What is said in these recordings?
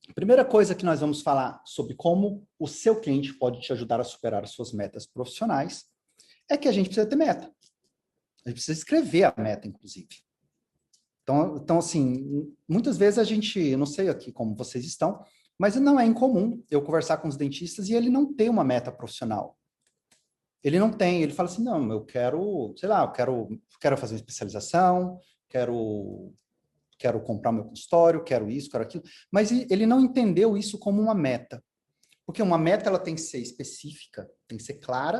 A primeira coisa que nós vamos falar sobre como o seu cliente pode te ajudar a superar as suas metas profissionais é que a gente precisa ter meta. A gente precisa escrever a meta, inclusive. Então, assim, muitas vezes a gente, eu não sei aqui como vocês estão, mas não é incomum eu conversar com os dentistas e ele não ter uma meta profissional. Ele não tem, ele fala assim, não, eu quero, sei lá, eu quero fazer uma especialização, quero comprar o meu consultório, quero isso, quero aquilo, mas ele não entendeu isso como uma meta. Porque uma meta ela tem que ser específica, tem que ser clara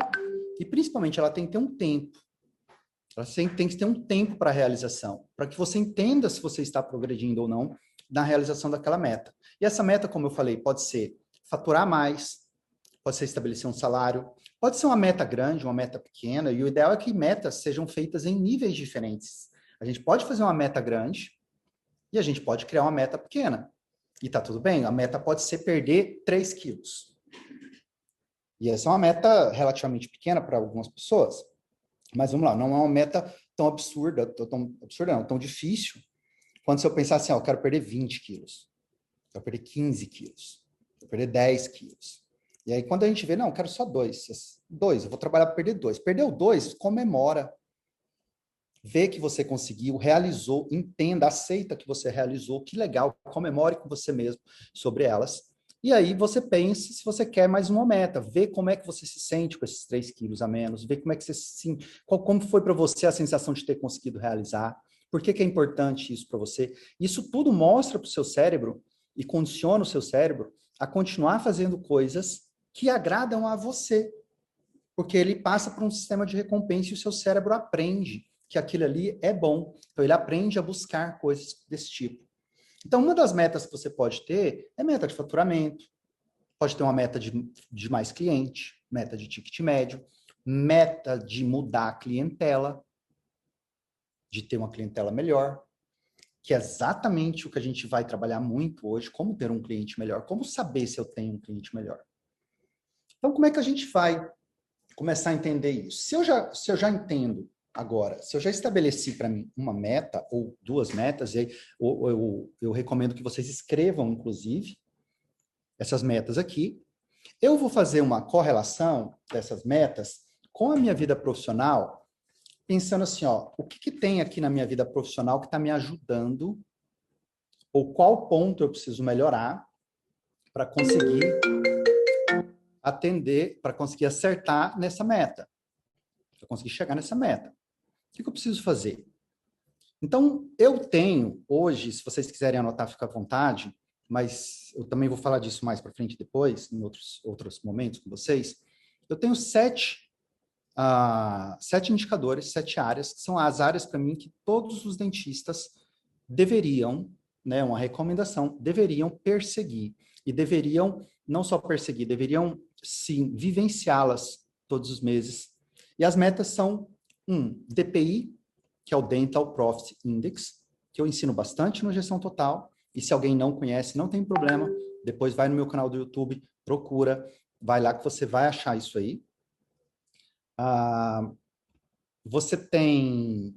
e principalmente ela tem que ter um tempo. Ela tem que ter um tempo para a realização, para que você entenda se você está progredindo ou não na realização daquela meta. E essa meta, como eu falei, pode ser faturar mais, pode ser estabelecer um salário, pode ser uma meta grande, uma meta pequena, e o ideal é que metas sejam feitas em níveis diferentes. A gente pode fazer uma meta grande e a gente pode criar uma meta pequena. E tá tudo bem, a meta pode ser perder 3 quilos. E essa é uma meta relativamente pequena para algumas pessoas. Mas vamos lá, não é uma meta tão absurda, tão difícil, quando se eu pensar assim, ó, eu quero perder 20 quilos, eu quero perder 15 quilos, eu quero perder 10 quilos. E aí, quando a gente vê, não, eu quero só 2, eu vou trabalhar para perder 2. Perdeu 2, comemora. Vê que você conseguiu, realizou, entenda, aceita que você realizou, que legal, comemore com você mesmo sobre elas. E aí você pense se você quer mais uma meta, vê como é que você se sente com esses 3 quilos a menos, vê como é que você se sente, como foi para você a sensação de ter conseguido realizar, por que é importante isso para você. Isso tudo mostra para o seu cérebro e condiciona o seu cérebro a continuar fazendo coisas que agradam a você, porque ele passa por um sistema de recompensa e o seu cérebro aprende que aquilo ali é bom. Então, ele aprende a buscar coisas desse tipo. Então, uma das metas que você pode ter é meta de faturamento, pode ter uma meta de mais cliente, meta de ticket médio, meta de mudar a clientela, de ter uma clientela melhor, que é exatamente o que a gente vai trabalhar muito hoje, como ter um cliente melhor, como saber se eu tenho um cliente melhor. Então, como é que a gente vai começar a entender isso? Se eu já entendo agora, se eu já estabeleci para mim uma meta ou 2 metas, e aí, eu recomendo que vocês escrevam, inclusive, essas metas aqui. Eu vou fazer uma correlação dessas metas com a minha vida profissional, pensando assim, ó, o que tem aqui na minha vida profissional que está me ajudando, ou qual ponto eu preciso melhorar para conseguir atender, para conseguir acertar nessa meta, para conseguir chegar nessa meta. O que eu preciso fazer? Então, eu tenho hoje, se vocês quiserem anotar, fica à vontade, mas eu também vou falar disso mais para frente depois, em outros momentos com vocês. Eu tenho 7 indicadores, 7 áreas, que são as áreas para mim que todos os dentistas deveriam, né, uma recomendação, deveriam perseguir. E deveriam, não só perseguir, deveriam, sim, vivenciá-las todos os meses. E as metas são, DPI, que é o Dental Profit Index, que eu ensino bastante no Gestão Total, e se alguém não conhece, não tem problema, depois vai no meu canal do YouTube, procura, vai lá que você vai achar isso aí. Você tem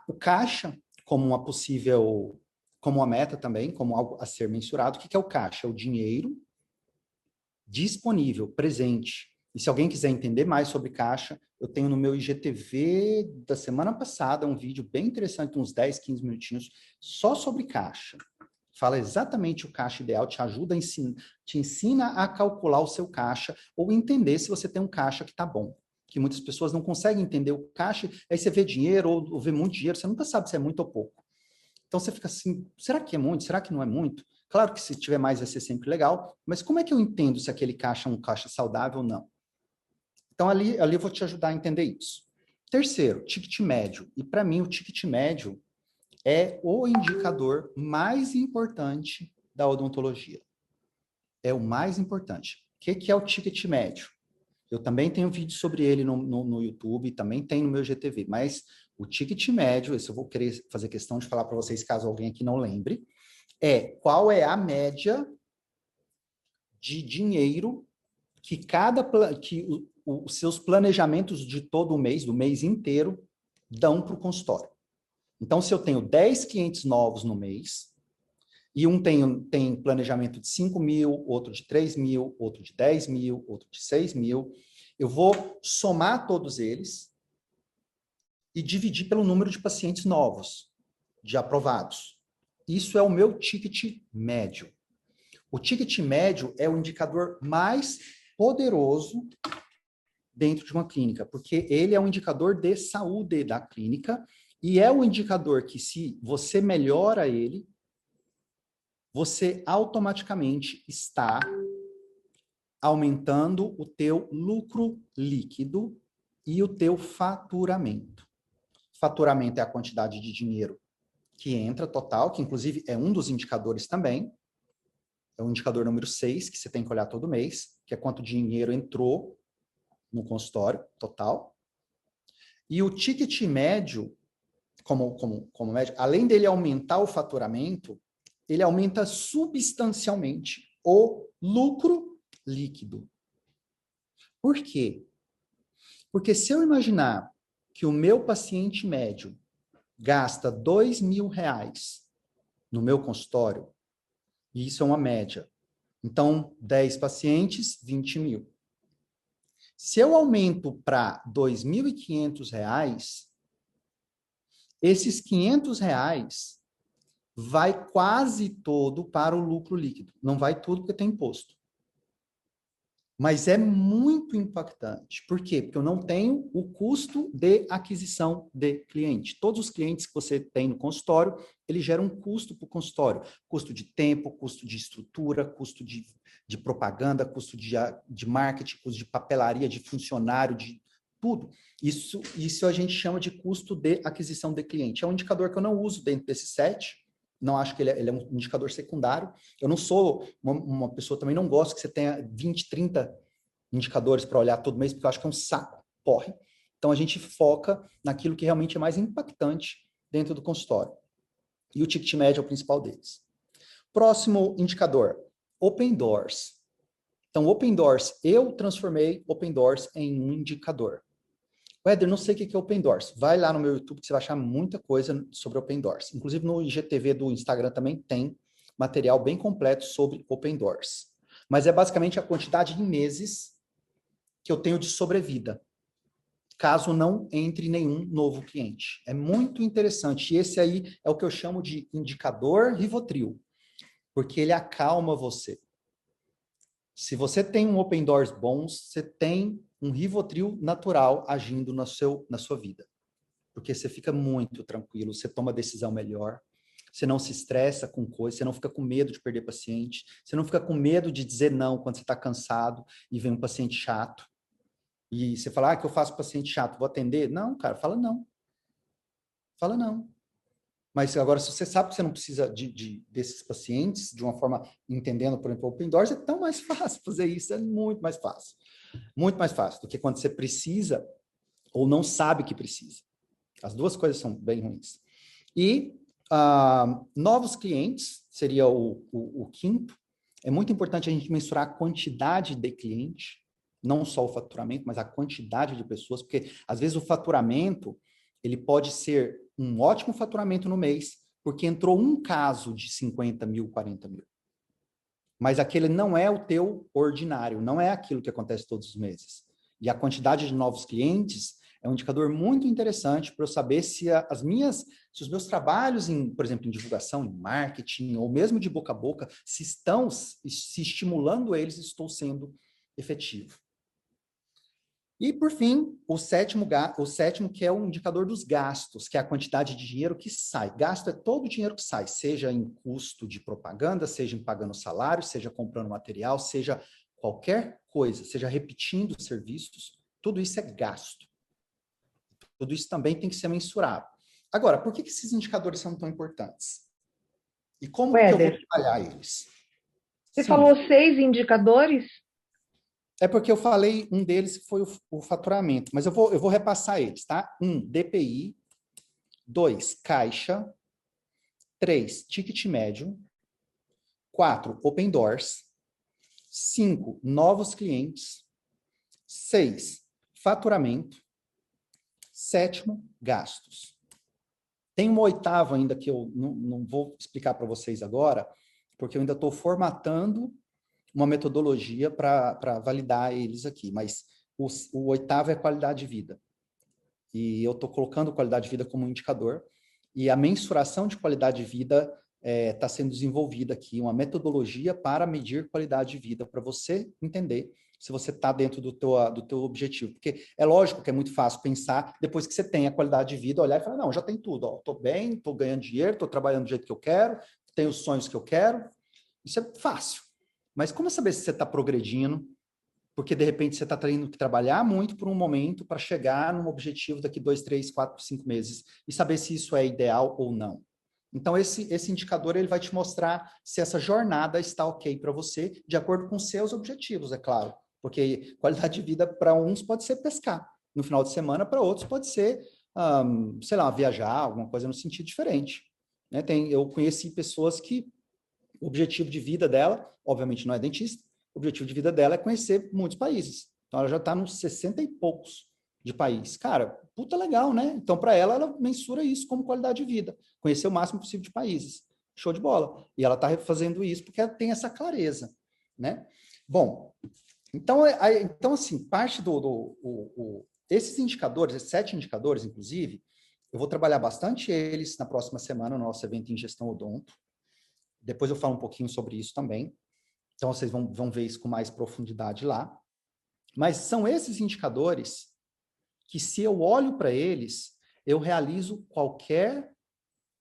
o caixa como uma possível, como uma meta também, como algo a ser mensurado. O que é o caixa? É o dinheiro disponível, presente. E se alguém quiser entender mais sobre caixa, eu tenho no meu IGTV da semana passada um vídeo bem interessante, uns 10, 15 minutinhos, só sobre caixa. Fala exatamente o caixa ideal, te ajuda te ensina a calcular o seu caixa ou entender se você tem um caixa que está bom. Que muitas pessoas não conseguem entender o caixa, aí você vê dinheiro ou vê muito dinheiro, você nunca sabe se é muito ou pouco. Então você fica assim, será que é muito? Será que não é muito? Claro que se tiver mais vai ser sempre legal, mas como é que eu entendo se aquele caixa é um caixa saudável ou não? Então ali eu vou te ajudar a entender isso. Terceiro, ticket médio. E para mim o ticket médio é o indicador mais importante da odontologia. É o mais importante. O que é o ticket médio? Eu também tenho vídeo sobre ele no YouTube, também tem no meu GTV, mas o ticket médio, esse eu vou querer fazer questão de falar para vocês, caso alguém aqui não lembre, é qual é a média de dinheiro que os seus planejamentos de todo o mês, do mês inteiro, dão para o consultório. Então, se eu tenho 10 clientes novos no mês, E um tem planejamento de 5 mil, outro de 3 mil, outro de 10 mil, outro de 6 mil. Eu vou somar todos eles e dividir pelo número de pacientes novos, de aprovados. Isso é o meu ticket médio. O ticket médio é o indicador mais poderoso dentro de uma clínica, porque ele é um indicador de saúde da clínica e é o indicador que, se você melhora ele, você automaticamente está aumentando o teu lucro líquido e o teu faturamento. Faturamento é a quantidade de dinheiro que entra total, que inclusive é um dos indicadores também. É o indicador número 6, que você tem que olhar todo mês, que é quanto dinheiro entrou no consultório total. E o ticket médio, como médio, além dele aumentar o faturamento, ele aumenta substancialmente o lucro líquido. Por quê? Porque se eu imaginar que o meu paciente médio gasta R$ 2.000 no meu consultório, e isso é uma média. Então, 10 pacientes, 20 mil. Se eu aumento para R$ 2.500, esses R$ 500 vai quase todo para o lucro líquido. Não vai tudo porque tem imposto. Mas é muito impactante. Por quê? Porque eu não tenho o custo de aquisição de cliente. Todos os clientes que você tem no consultório, ele gera um custo para o consultório. Custo de tempo, custo de estrutura, custo de propaganda, custo de marketing, custo de papelaria, de funcionário, de tudo. Isso a gente chama de custo de aquisição de cliente. É um indicador que eu não uso dentro desse set. Não acho que ele é um indicador secundário. Eu não sou uma pessoa, também não gosto que você tenha 20, 30 indicadores para olhar todo mês, porque eu acho que é um saco, porre. Então, a gente foca naquilo que realmente é mais impactante dentro do consultório. E o ticket médio é o principal deles. Próximo indicador, Open Doors. Então, Open Doors, eu transformei Open Doors em um indicador. Éder, não sei o que é Open Doors. Vai lá no meu YouTube que você vai achar muita coisa sobre Open Doors. Inclusive no IGTV do Instagram também tem material bem completo sobre Open Doors. Mas é basicamente a quantidade de meses que eu tenho de sobrevida, caso não entre nenhum novo cliente. É muito interessante. E esse aí é o que eu chamo de indicador Rivotril, porque ele acalma você. Se você tem um Open Doors bom, você tem um Rivotril natural agindo na sua vida. Porque você fica muito tranquilo, você toma decisão melhor, você não se estressa com coisas, você não fica com medo de perder paciente, você não fica com medo de dizer não quando você está cansado e vem um paciente chato. E você fala, que eu faço paciente chato, vou atender? Não, cara, fala não. Fala não. Mas agora, se você sabe que você não precisa desses pacientes, de uma forma, entendendo, por exemplo, Open Doors, é tão mais fácil fazer isso, é muito mais fácil. Muito mais fácil do que quando você precisa ou não sabe que precisa. As duas coisas são bem ruins. E novos clientes, seria o quinto. É muito importante a gente mensurar a quantidade de cliente, não só o faturamento, mas a quantidade de pessoas, porque às vezes o faturamento, ele pode ser um ótimo faturamento no mês, porque entrou um caso de 50 mil, 40 mil. Mas aquele não é o teu ordinário, não é aquilo que acontece todos os meses. E a quantidade de novos clientes é um indicador muito interessante para eu saber se os meus trabalhos, por exemplo, em divulgação, em marketing, ou mesmo de boca a boca, se estão se estimulando eles, estou sendo efetivo. E, por fim, o sétimo que é o indicador dos gastos, que é a quantidade de dinheiro que sai. Gasto é todo o dinheiro que sai, seja em custo de propaganda, seja em pagando salário, seja comprando material, seja qualquer coisa, seja repetindo serviços, tudo isso é gasto. Tudo isso também tem que ser mensurado. Agora, por que esses indicadores são tão importantes? E como que eu vou trabalhar eles? Você falou 6 indicadores? É porque eu falei um deles que foi o faturamento, mas eu vou repassar eles, tá? 1, DPI. 2, caixa. 3, ticket médio. 4, Open Doors. 5, novos clientes. 6, faturamento. 7º, gastos. Tem um 8º ainda que eu não vou explicar para vocês agora, porque eu ainda estou formatando uma metodologia para validar eles aqui, mas o oitavo é qualidade de vida. E eu estou colocando qualidade de vida como um indicador, e a mensuração de qualidade de vida está sendo desenvolvida aqui, uma metodologia para medir qualidade de vida, para você entender se você está dentro do teu objetivo. Porque é lógico que é muito fácil pensar, depois que você tem a qualidade de vida, olhar e falar, não, já tem tudo, estou bem, estou ganhando dinheiro, estou trabalhando do jeito que eu quero, tenho os sonhos que eu quero. Isso é fácil. Mas como saber se você está progredindo? Porque, de repente, você está tendo que trabalhar muito por um momento para chegar num objetivo daqui 2, 3, 4, 5 meses e saber se isso é ideal ou não. Então, esse indicador ele vai te mostrar se essa jornada está ok para você, de acordo com seus objetivos, é claro. Porque qualidade de vida para uns pode ser pescar no final de semana, para outros pode ser, sei lá, viajar, alguma coisa no sentido diferente. Né? Eu conheci pessoas que o objetivo de vida dela, obviamente não é dentista, o objetivo de vida dela é conhecer muitos países. Então, ela já está nos 60 e poucos de país. Cara, puta legal, né? Então, para ela, ela mensura isso como qualidade de vida. Conhecer o máximo possível de países. Show de bola. E ela está fazendo isso porque ela tem essa clareza, né? Bom, então assim, parte esses indicadores, esses 7 indicadores, inclusive, eu vou trabalhar bastante eles na próxima semana, no nosso evento em gestão odonto. Depois eu falo um pouquinho sobre isso também. Então, vocês vão ver isso com mais profundidade lá. Mas são esses indicadores que, se eu olho para eles, eu realizo qualquer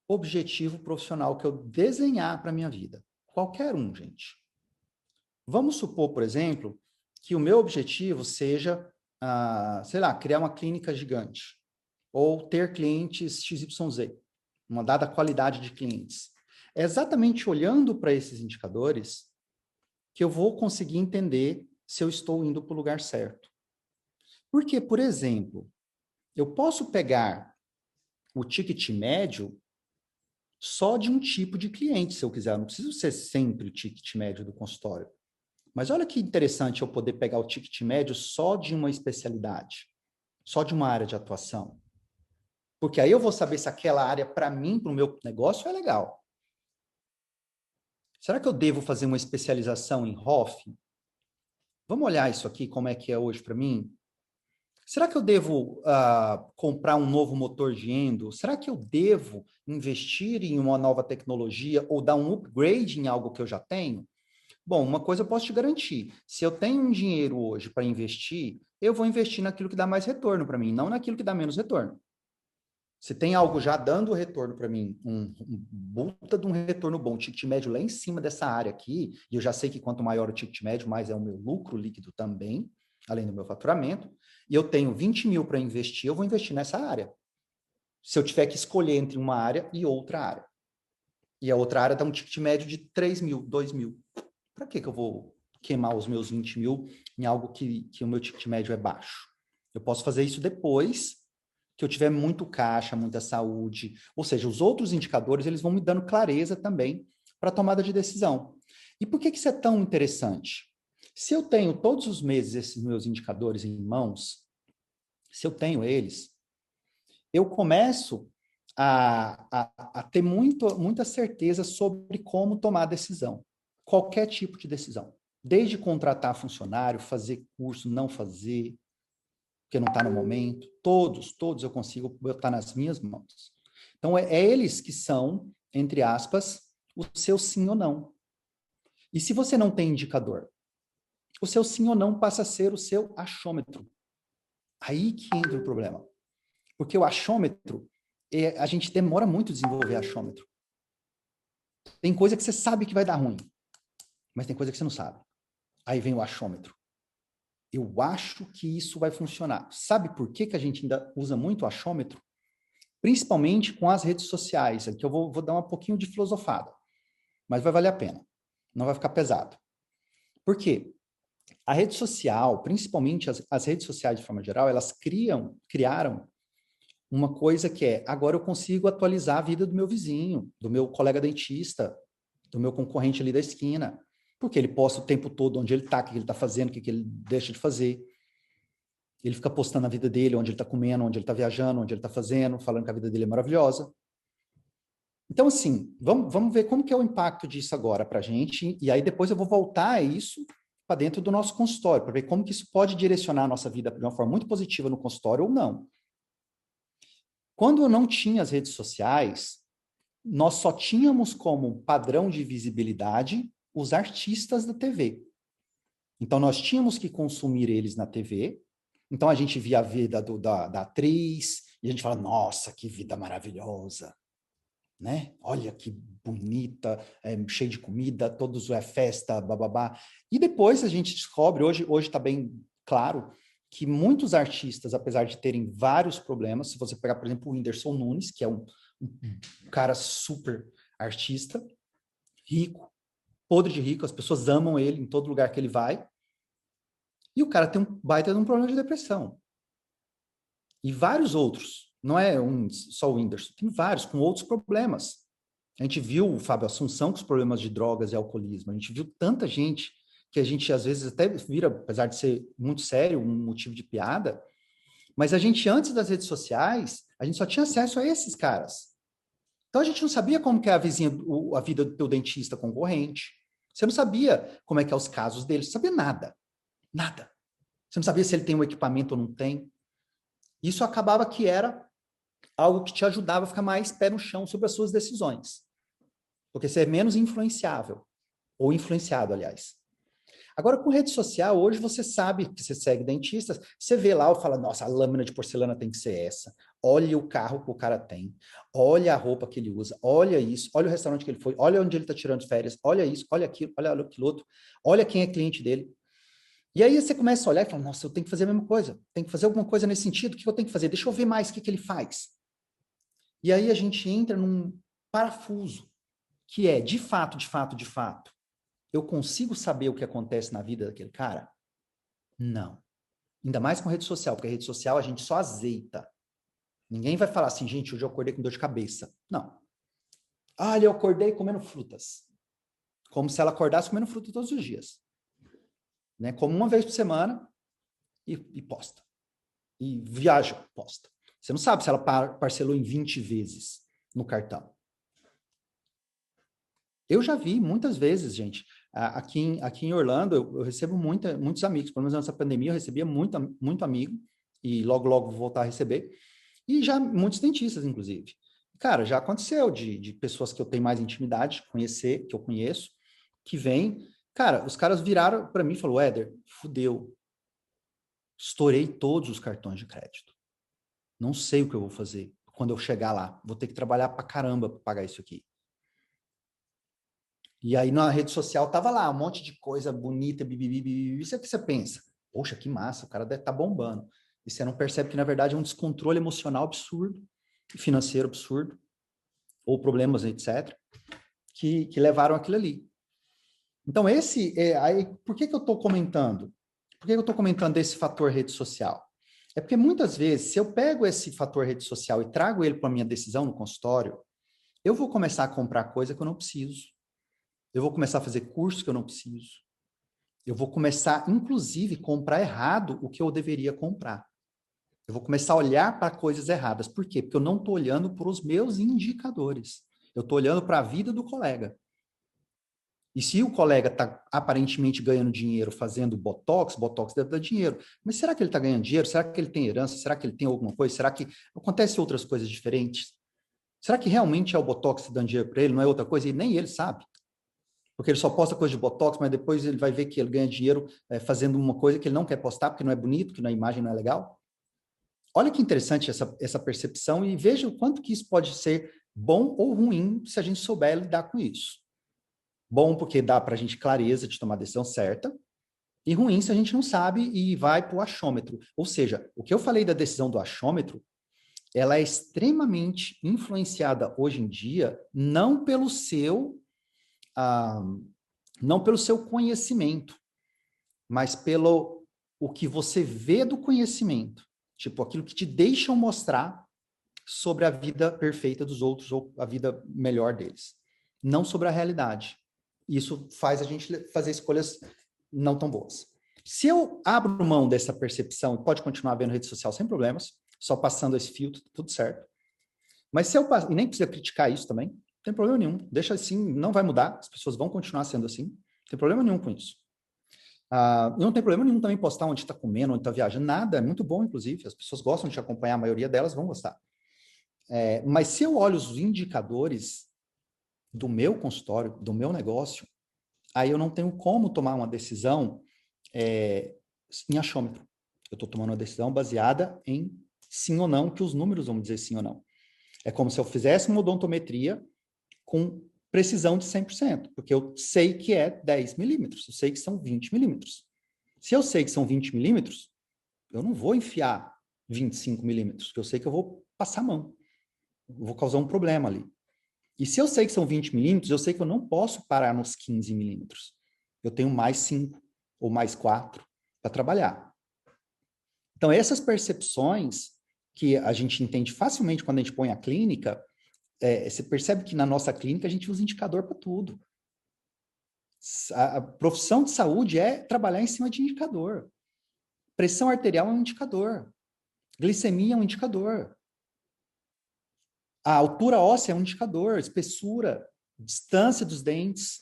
objetivo profissional que eu desenhar para a minha vida. Qualquer um, gente. Vamos supor, por exemplo, que o meu objetivo seja, sei lá, criar uma clínica gigante. Ou ter clientes XYZ. Uma dada qualidade de clientes. É exatamente olhando para esses indicadores que eu vou conseguir entender se eu estou indo para o lugar certo. Porque, por exemplo, eu posso pegar o ticket médio só de um tipo de cliente, se eu quiser. Eu não preciso ser sempre o ticket médio do consultório. Mas olha que interessante eu poder pegar o ticket médio só de uma especialidade, só de uma área de atuação. Porque aí eu vou saber se aquela área, para mim, para o meu negócio, é legal. Será que eu devo fazer uma especialização em ROF? Vamos olhar isso aqui, como é que é hoje para mim? Será que eu devo comprar um novo motor de endo? Será que eu devo investir em uma nova tecnologia ou dar um upgrade em algo que eu já tenho? Bom, uma coisa eu posso te garantir. Se eu tenho um dinheiro hoje para investir, eu vou investir naquilo que dá mais retorno para mim, não naquilo que dá menos retorno. Se tem algo já dando retorno para mim, um puta de um retorno bom, ticket médio lá em cima dessa área aqui, e eu já sei que quanto maior o ticket médio, mais é o meu lucro líquido também, além do meu faturamento, e eu tenho 20 mil para investir, eu vou investir nessa área. Se eu tiver que escolher entre uma área e outra área. E a outra área dá um ticket médio de 3 mil, 2 mil. Para que eu vou queimar os meus 20 mil em algo que o meu ticket médio é baixo? Eu posso fazer isso depois que eu tiver muito caixa, muita saúde. Ou seja, os outros indicadores, eles vão me dando clareza também para a tomada de decisão. E por que isso é tão interessante? Se eu tenho todos os meses esses meus indicadores em mãos, se eu tenho eles, eu começo a ter muita certeza sobre como tomar decisão. Qualquer tipo de decisão. Desde contratar funcionário, fazer curso, não fazer, porque não está no momento. Todos eu consigo botar nas minhas mãos. Então, é eles que são, entre aspas, o seu sim ou não. E se você não tem indicador, o seu sim ou não passa a ser o seu achômetro. Aí que entra o problema. Porque o achômetro, a gente demora muito a desenvolver achômetro. Tem coisa que você sabe que vai dar ruim, mas tem coisa que você não sabe. Aí vem o achômetro. Eu acho que isso vai funcionar. Sabe por que a gente ainda usa muito o achômetro? Principalmente com as redes sociais. Aqui eu vou dar um pouquinho de filosofada, mas vai valer a pena. Não vai ficar pesado. Por quê? A rede social, principalmente as redes sociais de forma geral, elas criaram uma coisa que é, agora eu consigo atualizar a vida do meu vizinho, do meu colega dentista, do meu concorrente ali da esquina, porque ele posta o tempo todo onde ele está, o que ele está fazendo, o que ele deixa de fazer. Ele fica postando a vida dele, onde ele está comendo, onde ele está viajando, onde ele está fazendo, falando que a vida dele é maravilhosa. Então, assim, vamos ver como que é o impacto disso agora para a gente, e aí depois eu vou voltar a isso para dentro do nosso consultório, para ver como que isso pode direcionar a nossa vida de uma forma muito positiva no consultório ou não. Quando eu não tinha as redes sociais, nós só tínhamos como padrão de visibilidade os artistas da TV. Então, nós tínhamos que consumir eles na TV. Então, a gente via a vida da atriz, e a gente fala, nossa, que vida maravilhosa, né? Olha que bonita, cheia de comida, todos é festa, bababá. E depois a gente descobre, hoje está bem claro, que muitos artistas, apesar de terem vários problemas, se você pegar, por exemplo, o Whindersson Nunes, que é um cara super artista, rico, podre de rico, as pessoas amam ele em todo lugar que ele vai, e o cara tem um baita de um problema de depressão. E vários outros, não é só o Whindersson, tem vários com outros problemas. A gente viu o Fábio Assunção com os problemas de drogas e alcoolismo, a gente viu tanta gente que a gente às vezes até vira, apesar de ser muito sério, um motivo de piada, mas a gente antes das redes sociais, a gente só tinha acesso a esses caras. Então a gente não sabia como que é a vida do teu dentista concorrente. Você não sabia como é que é os casos dele, você sabia nada. Nada. Você não sabia se ele tem um equipamento ou não tem. Isso acabava que era algo que te ajudava a ficar mais pé no chão sobre as suas decisões. Porque você é menos influenciável. Ou influenciado, aliás. Agora, com rede social, hoje você sabe que você segue dentistas, você vê lá e fala, nossa, a lâmina de porcelana tem que ser essa. Olha o carro que o cara tem. Olha a roupa que ele usa. Olha isso. Olha o restaurante que ele foi. Olha onde ele está tirando férias. Olha isso. Olha aquilo. Olha aquilo outro. Olha quem é cliente dele. E aí você começa a olhar e fala, nossa, eu tenho que fazer a mesma coisa. Tenho que fazer alguma coisa nesse sentido. O que eu tenho que fazer? Deixa eu ver mais o que ele faz. E aí a gente entra num parafuso, que é, de fato, eu consigo saber o que acontece na vida daquele cara? Não. Ainda mais com rede social, porque a rede social a gente só azeita. Ninguém vai falar assim, gente, hoje eu acordei com dor de cabeça. Não. Ah, eu acordei comendo frutas. Como se ela acordasse comendo fruta todos os dias. Né? Como uma vez por semana e posta. E viaja, posta. Você não sabe se ela parcelou em 20 vezes no cartão. Eu já vi muitas vezes, gente. Aqui em Orlando, eu recebo muitos amigos. Pelo menos nessa pandemia, eu recebia muito amigo. E logo vou voltar a receber. E já muitos dentistas, inclusive. Cara, já aconteceu de pessoas que eu tenho mais intimidade, conhecer, que eu conheço, que vêm. Cara, os caras viraram para mim e falaram, Éder, fudeu. Estourei todos os cartões de crédito. Não sei o que eu vou fazer quando eu chegar lá. Vou ter que trabalhar pra caramba para pagar isso aqui. E aí na rede social tava lá um monte de coisa bonita, bibibi. Isso é o que você pensa. Poxa, que massa, o cara deve estar bombando. E você não percebe que, na verdade, é um descontrole emocional absurdo, financeiro absurdo, ou problemas, etc., que levaram aquilo ali. Então, aí, por que eu estou comentando? Por que eu estou comentando desse fator rede social? É porque muitas vezes, se eu pego esse fator rede social e trago ele para a minha decisão no consultório, eu vou começar a comprar coisa que eu não preciso. Eu vou começar a fazer cursos que eu não preciso. Eu vou começar, inclusive, comprar errado o que eu deveria comprar. Eu vou começar a olhar para coisas erradas. Por quê? Porque eu não estou olhando para os meus indicadores. Eu estou olhando para a vida do colega. E se o colega está aparentemente ganhando dinheiro fazendo botox deve dar dinheiro. Mas será que ele está ganhando dinheiro? Será que ele tem herança? Será que ele tem alguma coisa? Será que acontecem outras coisas diferentes? Será que realmente é o botox dando dinheiro para ele, não é outra coisa? E nem ele sabe. Porque ele só posta coisa de botox, mas depois ele vai ver que ele ganha dinheiro fazendo uma coisa que ele não quer postar, porque não é bonito, que na imagem não é legal. Olha que interessante essa percepção e veja o quanto que isso pode ser bom ou ruim se a gente souber lidar com isso. Bom porque dá para a gente clareza de tomar a decisão certa, e ruim se a gente não sabe e vai para o achômetro. Ou seja, o que eu falei da decisão do achômetro, ela é extremamente influenciada hoje em dia, não pelo seu conhecimento, mas pelo o que você vê do conhecimento. Tipo, aquilo que te deixam mostrar sobre a vida perfeita dos outros ou a vida melhor deles. Não sobre a realidade. Isso faz a gente fazer escolhas não tão boas. Se eu abro mão dessa percepção, pode continuar vendo rede social sem problemas, só passando esse filtro, tudo certo. Mas se eu passo, e nem precisa criticar isso também, tem problema nenhum. Deixa assim, não vai mudar, as pessoas vão continuar sendo assim. Não tem problema nenhum com isso. Não tem problema nenhum também postar onde está comendo, onde está viajando, nada, é muito bom, inclusive. As pessoas gostam de te acompanhar, a maioria delas vão gostar. Mas se eu olho os indicadores do meu consultório, do meu negócio, aí eu não tenho como tomar uma decisão em achômetro. Eu estou tomando uma decisão baseada em sim ou não, que os números vão dizer sim ou não. É como se eu fizesse uma odontometria com precisão de 100%, porque eu sei que é 10 milímetros, eu sei que são 20 milímetros. Se eu sei que são 20 milímetros, eu não vou enfiar 25 milímetros, porque eu sei que eu vou passar a mão. Eu vou causar um problema ali. E se eu sei que são 20 milímetros, eu sei que eu não posso parar nos 15 milímetros. Eu tenho mais 5 ou mais 4 para trabalhar. Então, essas percepções que a gente entende facilmente quando a gente põe a clínica, você percebe que na nossa clínica a gente usa indicador para tudo. A profissão de saúde é trabalhar em cima de indicador. Pressão arterial é um indicador. Glicemia é um indicador. A altura óssea é um indicador. Espessura, distância dos dentes,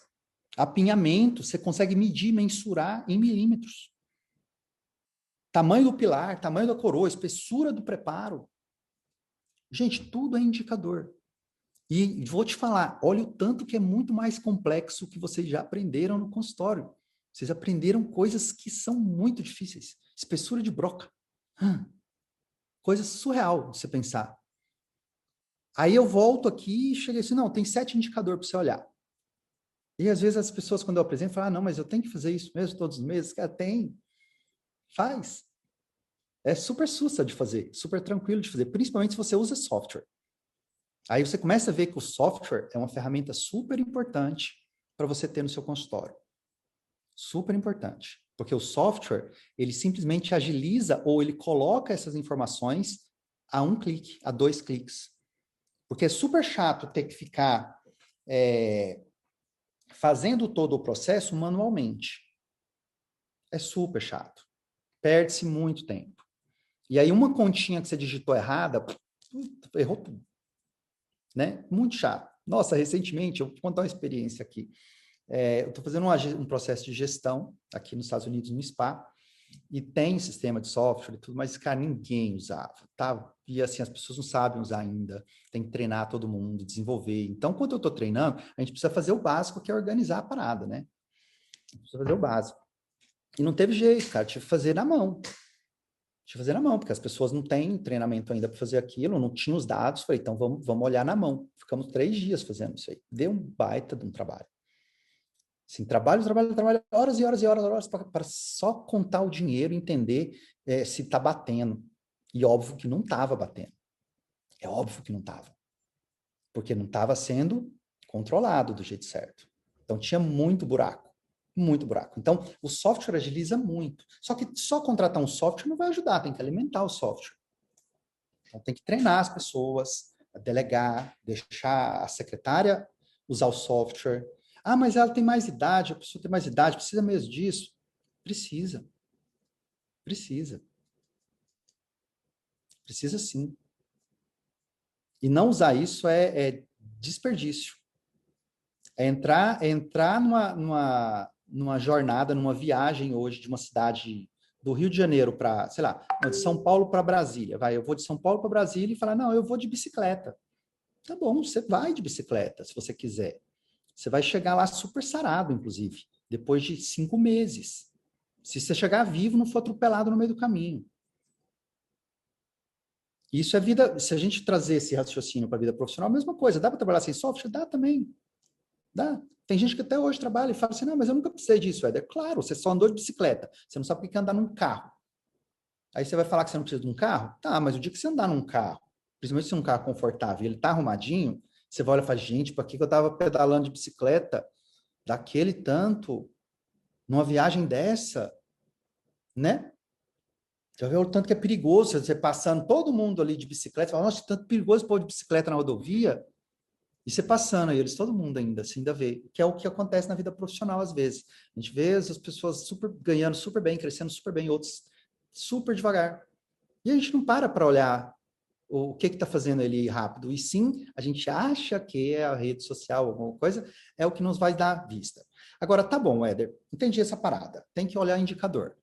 apinhamento, você consegue medir, mensurar em milímetros. Tamanho do pilar, tamanho da coroa, espessura do preparo. Gente, tudo é indicador. E vou te falar, olha o tanto que é muito mais complexo que vocês já aprenderam no consultório. Vocês aprenderam coisas que são muito difíceis. Espessura de broca. Coisa surreal de você pensar. Aí eu volto aqui e cheguei assim, não, tem 7 indicadores para você olhar. E às vezes as pessoas, quando eu apresento, falam, não, mas eu tenho que fazer isso mesmo todos os meses. Cara, tem. Faz. É super sussa de fazer, super tranquilo de fazer, principalmente se você usa software. Aí você começa a ver que o software é uma ferramenta super importante para você ter no seu consultório. Super importante. Porque o software, ele simplesmente agiliza ou ele coloca essas informações a 1 clique, a 2 cliques. Porque é super chato ter que ficar fazendo todo o processo manualmente. É super chato. Perde-se muito tempo. E aí uma continha que você digitou errada, errou tudo. Né? Muito chato. Nossa, recentemente, eu vou contar uma experiência aqui. Eu estou fazendo um processo de gestão aqui nos Estados Unidos, no SPA, e tem sistema de software e tudo, mas, cara, ninguém usava, tá? E assim, as pessoas não sabem usar ainda, tem que treinar todo mundo, desenvolver. Então, quando eu estou treinando, a gente precisa fazer o básico, que é organizar a parada, né? Precisa fazer o básico. E não teve jeito, cara, tive que fazer na mão. Tive que fazer na mão, porque as pessoas não têm treinamento ainda para fazer aquilo, não tinham os dados, falei, então vamos olhar na mão. Ficamos 3 dias fazendo isso aí. Deu um baita de um trabalho. Assim, trabalho, horas e horas e horas para só contar o dinheiro, entender se está batendo. E óbvio que não estava batendo. É óbvio que não estava. Porque não estava sendo controlado do jeito certo. Então tinha muito buraco. Muito buraco. Então, o software agiliza muito. Só que só contratar um software não vai ajudar, tem que alimentar o software. Então, tem que treinar as pessoas, delegar, deixar a secretária usar o software. Ah, mas ela tem mais idade, a pessoa tem mais idade, precisa mesmo disso? Precisa. Precisa. Precisa sim. E não usar isso é desperdício. É entrar numa jornada, numa viagem hoje de uma cidade do Rio de Janeiro para, sei lá, de São Paulo para Brasília. Eu vou de São Paulo para Brasília e falar, não, eu vou de bicicleta. Tá bom, você vai de bicicleta, se você quiser. Você vai chegar lá super sarado, inclusive, depois de 5 meses. Se você chegar vivo, não for atropelado no meio do caminho. Isso é vida, se a gente trazer esse raciocínio para a vida profissional, a mesma coisa. Dá para trabalhar sem software? Dá também. Dá. Tem gente que até hoje trabalha e fala assim, não, mas eu nunca precisei disso, Éder. Claro, você só andou de bicicleta. Você não sabe o que é andar num carro. Aí você vai falar que você não precisa de um carro? Tá, mas o dia que você andar num carro, principalmente se é um carro confortável e ele tá arrumadinho, você vai olhar e fala, gente, para que eu tava pedalando de bicicleta daquele tanto, numa viagem dessa, né? Já viu o tanto que é perigoso você passando todo mundo ali de bicicleta, fala, nossa, tanto perigoso pôr de bicicleta na rodovia, e você passando aí, eles, todo mundo ainda, assim, ainda vê, que é o que acontece na vida profissional às vezes. A gente vê as pessoas ganhando super bem, crescendo super bem, outros super devagar. E a gente não para olhar o que está fazendo ele ir rápido. E sim, a gente acha que é a rede social, alguma coisa, é o que nos vai dar vista. Agora, tá bom, Éder, entendi essa parada. Tem que olhar indicador.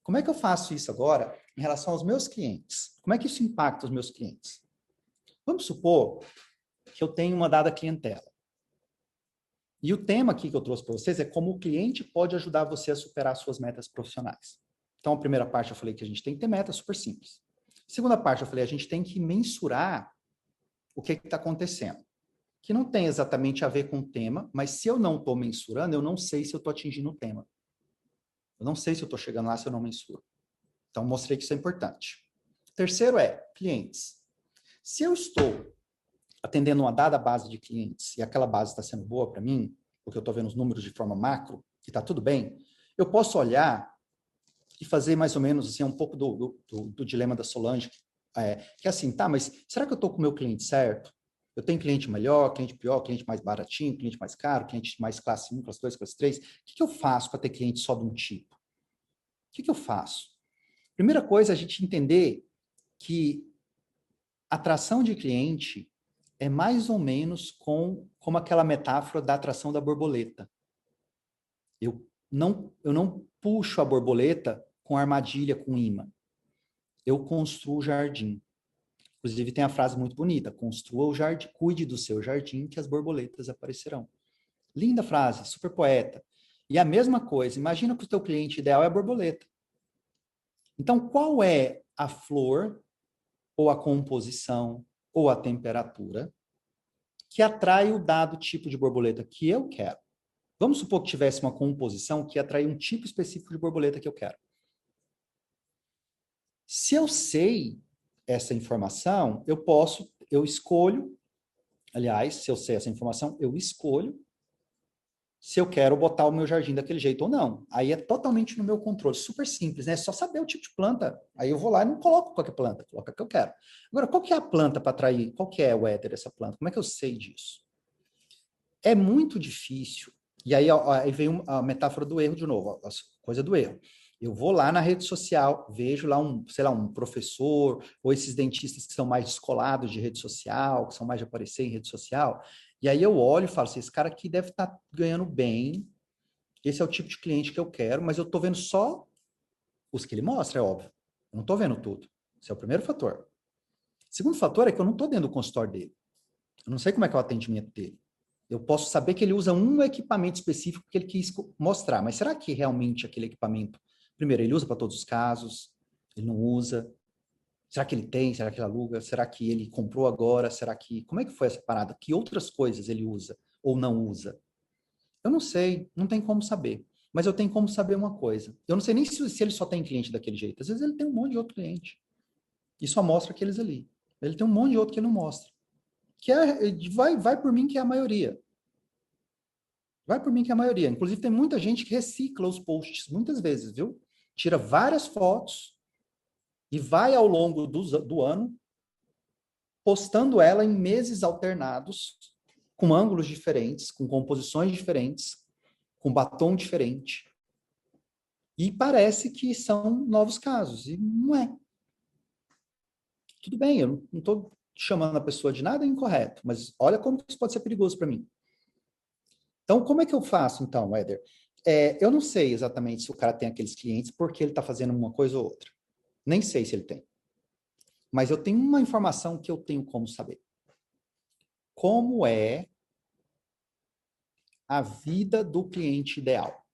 Como é que eu faço isso agora em relação aos meus clientes? Como é que isso impacta os meus clientes? Vamos supor que eu tenho uma dada clientela. E o tema aqui que eu trouxe para vocês é como o cliente pode ajudar você a superar suas metas profissionais. Então, a primeira parte eu falei que a gente tem que ter meta super simples. Segunda parte eu falei, a gente tem que mensurar o que está acontecendo. Que não tem exatamente a ver com o tema, mas se eu não estou mensurando, eu não sei se eu estou atingindo o tema. Eu não sei se eu estou chegando lá se eu não mensuro. Então, mostrei que isso é importante. Terceiro é clientes. Se eu estou atendendo uma dada base de clientes e aquela base está sendo boa para mim, porque eu estou vendo os números de forma macro, e está tudo bem, eu posso olhar e fazer mais ou menos assim, um pouco do dilema da Solange, que é assim, tá, mas será que eu estou com o meu cliente certo? Eu tenho cliente melhor, cliente pior, cliente mais baratinho, cliente mais caro, cliente mais classe 1, classe 2, classe 3. O que eu faço para ter cliente só de um tipo? O que eu faço? Primeira coisa, a gente entender que atração de cliente é mais ou menos como aquela metáfora da atração da borboleta. Eu não puxo a borboleta com armadilha, com imã. Eu construo o jardim. Inclusive tem a frase muito bonita, construa o jardim, cuide do seu jardim que as borboletas aparecerão. Linda frase, super poeta. E a mesma coisa, imagina que o teu cliente ideal é a borboleta. Então, qual é a flor, ou a composição, ou a temperatura que atrai o dado tipo de borboleta que eu quero? Vamos supor que tivesse uma composição que atrai um tipo específico de borboleta que eu quero. Se eu sei essa informação, eu escolho, aliás, se eu sei essa informação, eu escolho se eu quero botar o meu jardim daquele jeito ou não. Aí é totalmente no meu controle, super simples, né? É só saber o tipo de planta. Aí eu vou lá e não coloco qualquer planta, coloco a que eu quero. Agora, qual que é a planta para atrair? Qual que é o éter dessa planta? Como é que eu sei disso? É muito difícil. E aí vem a metáfora do erro de novo, a coisa do erro. Eu vou lá na rede social, vejo lá um professor, ou esses dentistas que são mais descolados de rede social, que são mais de aparecer em rede social, e aí eu olho e falo assim, esse cara aqui deve estar ganhando bem, esse é o tipo de cliente que eu quero, mas eu estou vendo só os que ele mostra, é óbvio. Eu não estou vendo tudo. Esse é o primeiro fator. O segundo fator é que eu não estou dentro do consultório dele. Eu não sei como é que é o atendimento dele. Eu posso saber que ele usa um equipamento específico que ele quis mostrar, mas será que realmente aquele equipamento, primeiro, ele usa para todos os casos? Ele não usa? Será que ele tem? Será que ele aluga? Será que ele comprou agora? Será que... Como é que foi essa parada? Que outras coisas ele usa ou não usa? Eu não sei, não tem como saber. Mas eu tenho como saber uma coisa. Eu não sei nem se ele só tem cliente daquele jeito. Às vezes ele tem um monte de outro cliente. E só mostra aqueles ali. Ele tem um monte de outro que ele não mostra. Vai por mim que é a maioria. Vai por mim que é a maioria. Inclusive, tem muita gente que recicla os posts, muitas vezes, viu? Tira várias fotos e vai ao longo do ano postando ela em meses alternados, com ângulos diferentes, com composições diferentes, com batom diferente. E parece que são novos casos. E não é. Tudo bem, eu não estou chamando a pessoa de nada incorreto, mas olha como isso pode ser perigoso para mim. Então, como é que eu faço, então, Éder? Eu não sei exatamente se o cara tem aqueles clientes porque ele está fazendo uma coisa ou outra. Nem sei se ele tem. Mas eu tenho uma informação que eu tenho como saber. Como é a vida do cliente ideal?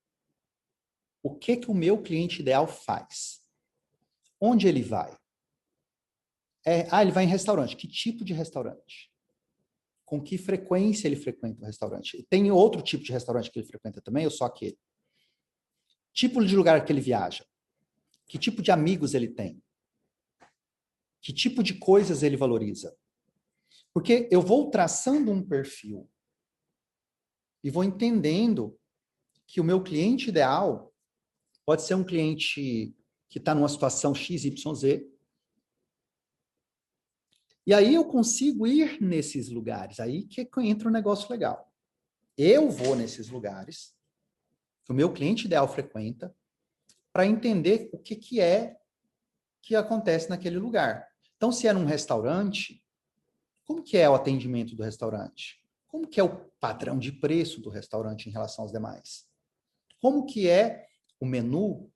O que o meu cliente ideal faz? Onde ele vai? Ele vai em restaurante. Que tipo de restaurante? Com que frequência ele frequenta o restaurante? Tem outro tipo de restaurante que ele frequenta também, ou só aquele? Tipo de lugar que ele viaja? Que tipo de amigos ele tem? Que tipo de coisas ele valoriza? Porque eu vou traçando um perfil e vou entendendo que o meu cliente ideal pode ser um cliente que está numa situação X, Y, Z. E aí eu consigo ir nesses lugares. Aí que entra um negócio legal. Eu vou nesses lugares que o meu cliente ideal frequenta para entender o que é que acontece naquele lugar. Então, se é num restaurante, como que é o atendimento do restaurante? Como que é o padrão de preço do restaurante em relação aos demais? Como que é o menu?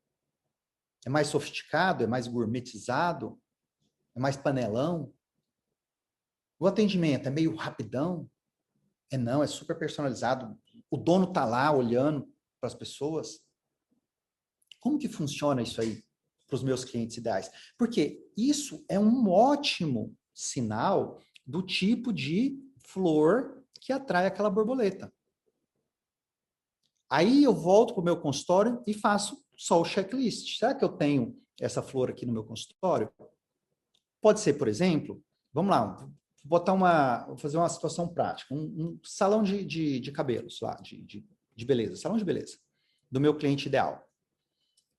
É mais sofisticado? É mais gourmetizado? É mais panelão? O atendimento é meio rapidão? Não, é super personalizado. O dono tá lá olhando para as pessoas. Como que funciona isso aí para os meus clientes ideais? Porque isso é um ótimo sinal do tipo de flor que atrai aquela borboleta. Aí eu volto para o meu consultório e faço só o checklist. Será que eu tenho essa flor aqui no meu consultório? Pode ser, por exemplo, vamos lá, vou fazer uma situação prática, um salão de cabelos lá, de beleza, salão de beleza, do meu cliente ideal.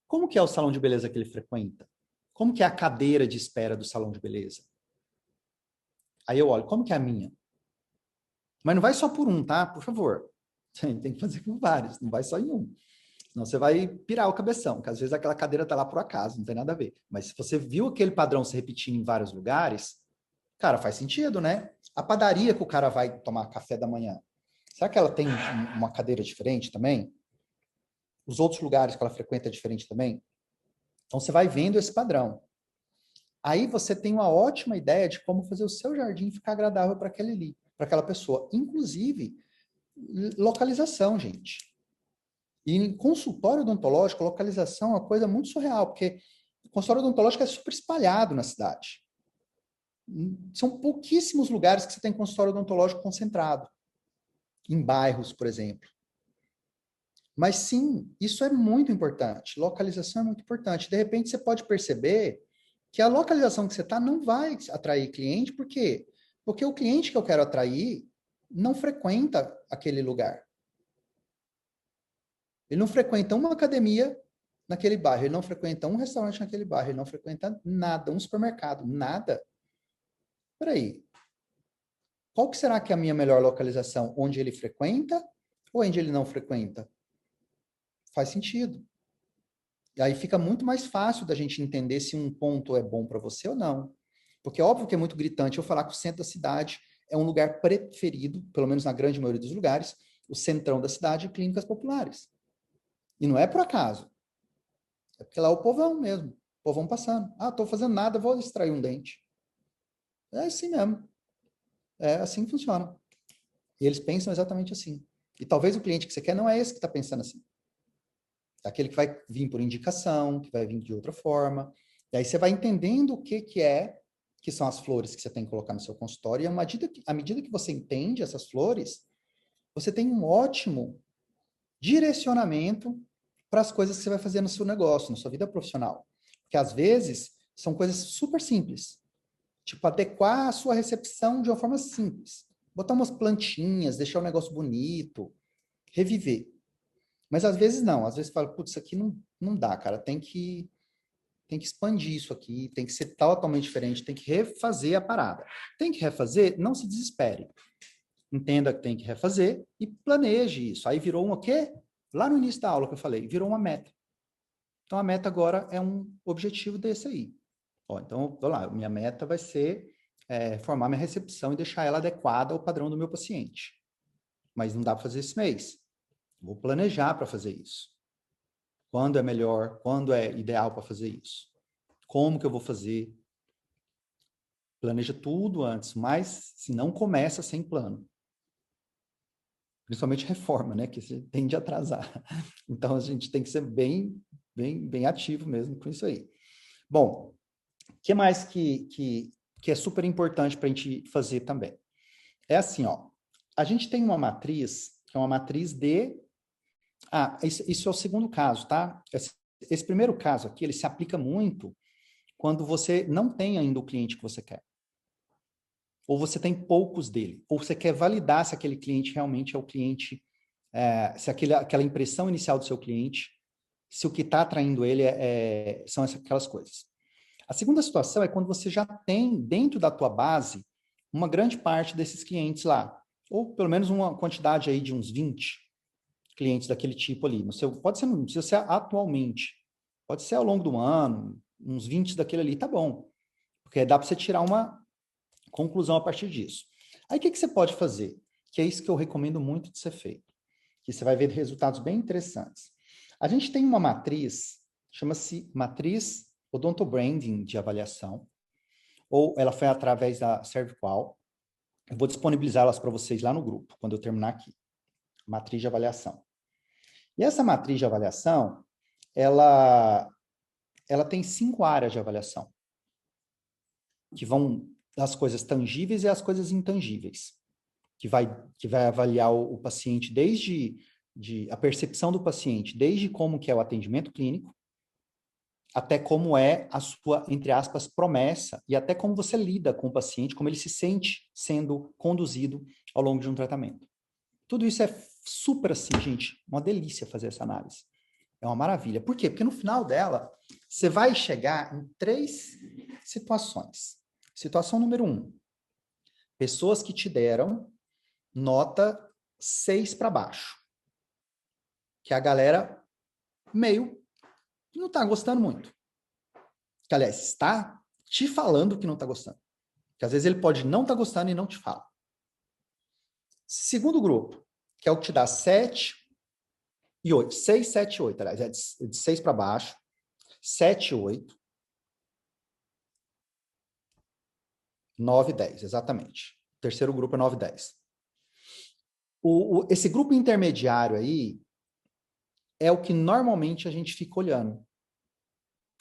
Como que é o salão de beleza que ele frequenta? Como que é a cadeira de espera do salão de beleza? Aí eu olho, como que é a minha? Mas não vai só por um, tá? Por favor. Tem que fazer com vários, não vai só em um. Senão você vai pirar o cabeção, porque às vezes aquela cadeira tá lá por acaso, não tem nada a ver. Mas se você viu aquele padrão se repetindo em vários lugares, cara, faz sentido, né? A padaria que o cara vai tomar café da manhã, será que ela tem uma cadeira diferente também? Os outros lugares que ela frequenta é diferente também? Então você vai vendo esse padrão. Aí você tem uma ótima ideia de como fazer o seu jardim ficar agradável para aquele ali, para aquela pessoa. Inclusive, localização, gente. E em consultório odontológico, localização é uma coisa muito surreal, porque o consultório odontológico é super espalhado na cidade. São pouquíssimos lugares que você tem consultório odontológico concentrado. Em bairros, por exemplo. Mas sim, isso é muito importante. Localização é muito importante. De repente, você pode perceber que a localização que você está não vai atrair cliente, por quê? Porque o cliente que eu quero atrair não frequenta aquele lugar. Ele não frequenta uma academia naquele bairro, ele não frequenta um restaurante naquele bairro, ele não frequenta nada, um supermercado, nada. Peraí, qual que será que é a minha melhor localização? Onde ele frequenta ou onde ele não frequenta? Faz sentido. E aí fica muito mais fácil da gente entender se um ponto é bom para você ou não. Porque é óbvio que é muito gritante eu falar que o centro da cidade é um lugar preferido, pelo menos na grande maioria dos lugares, o centrão da cidade, clínicas populares. E não é por acaso. É porque lá é o povão mesmo. O povão passando. Ah, estou fazendo nada, vou extrair um dente. É assim mesmo. É assim que funciona. E eles pensam exatamente assim. E talvez o cliente que você quer não é esse que está pensando assim. É aquele que vai vir por indicação, que vai vir de outra forma. E aí você vai entendendo o que são as flores que você tem que colocar no seu consultório. E à medida que você entende essas flores, você tem um ótimo direcionamento para as coisas que você vai fazer no seu negócio, na sua vida profissional. Porque às vezes são coisas super simples. Tipo, adequar a sua recepção de uma forma simples. Botar umas plantinhas, deixar o negócio bonito, reviver. Mas às vezes não, às vezes fala, putz, isso aqui não dá, cara, tem que expandir isso aqui, tem que ser totalmente diferente, tem que refazer a parada. Tem que refazer? Não se desespere. Entenda que tem que refazer e planeje isso. Aí virou o quê? Lá no início da aula que eu falei, virou uma meta. Então a meta agora é um objetivo desse aí. Ó, então, vou lá, minha meta vai ser formar minha recepção e deixar ela adequada ao padrão do meu paciente. Mas não dá para fazer esse mês. Vou planejar para fazer isso. Quando é melhor? Quando é ideal para fazer isso? Como que eu vou fazer? Planeja tudo antes, mas se não começa sem plano. Principalmente reforma, né? Que você tende a atrasar. Então a gente tem que ser bem ativo mesmo com isso aí. Bom, o que mais que é super importante para a gente fazer também? É assim, ó. A gente tem uma matriz, que é uma matriz de... isso é o segundo caso, tá? Esse primeiro caso aqui, ele se aplica muito quando você não tem ainda o cliente que você quer. Ou você tem poucos dele. Ou você quer validar se aquele cliente realmente é o cliente, se aquela impressão inicial do seu cliente, se o que está atraindo ele são aquelas coisas. A segunda situação é quando você já tem dentro da tua base uma grande parte desses clientes lá. Ou pelo menos uma quantidade aí de uns 20 clientes daquele tipo ali. Pode ser, não precisa ser atualmente. Pode ser ao longo do ano, uns 20 daquele ali, tá bom. Porque dá para você tirar uma conclusão a partir disso. Aí, o que você pode fazer? Que é isso que eu recomendo muito de ser feito. Que você vai ver resultados bem interessantes. A gente tem uma matriz, chama-se matriz Odontobranding de avaliação, ou ela foi através da Serviqual. Eu vou disponibilizá-las para vocês lá no grupo, quando eu terminar aqui. Matriz de avaliação. E essa matriz de avaliação, ela tem 5 áreas de avaliação, que vão das coisas tangíveis e as coisas intangíveis, que vai avaliar o paciente desde a percepção do paciente, desde como que é o atendimento clínico, até como é a sua, entre aspas, promessa, e até como você lida com o paciente, como ele se sente sendo conduzido ao longo de um tratamento. Tudo isso é super assim, gente, uma delícia fazer essa análise. É uma maravilha. Por quê? Porque no final dela, você vai chegar em 3 situações. Situação número 1. Pessoas que te deram nota 6 para baixo. Que a galera meio não está gostando muito. Que, aliás, está te falando que não está gostando. Que às vezes ele pode não estar gostando e não te fala. Segundo grupo, que é o que te dá 7 e 8. 6, 7 e 8, aliás, é de 6 para baixo. 7 e 8. 9 e 10, exatamente. O terceiro grupo é 9 e 10. Esse grupo intermediário aí é o que normalmente a gente fica olhando.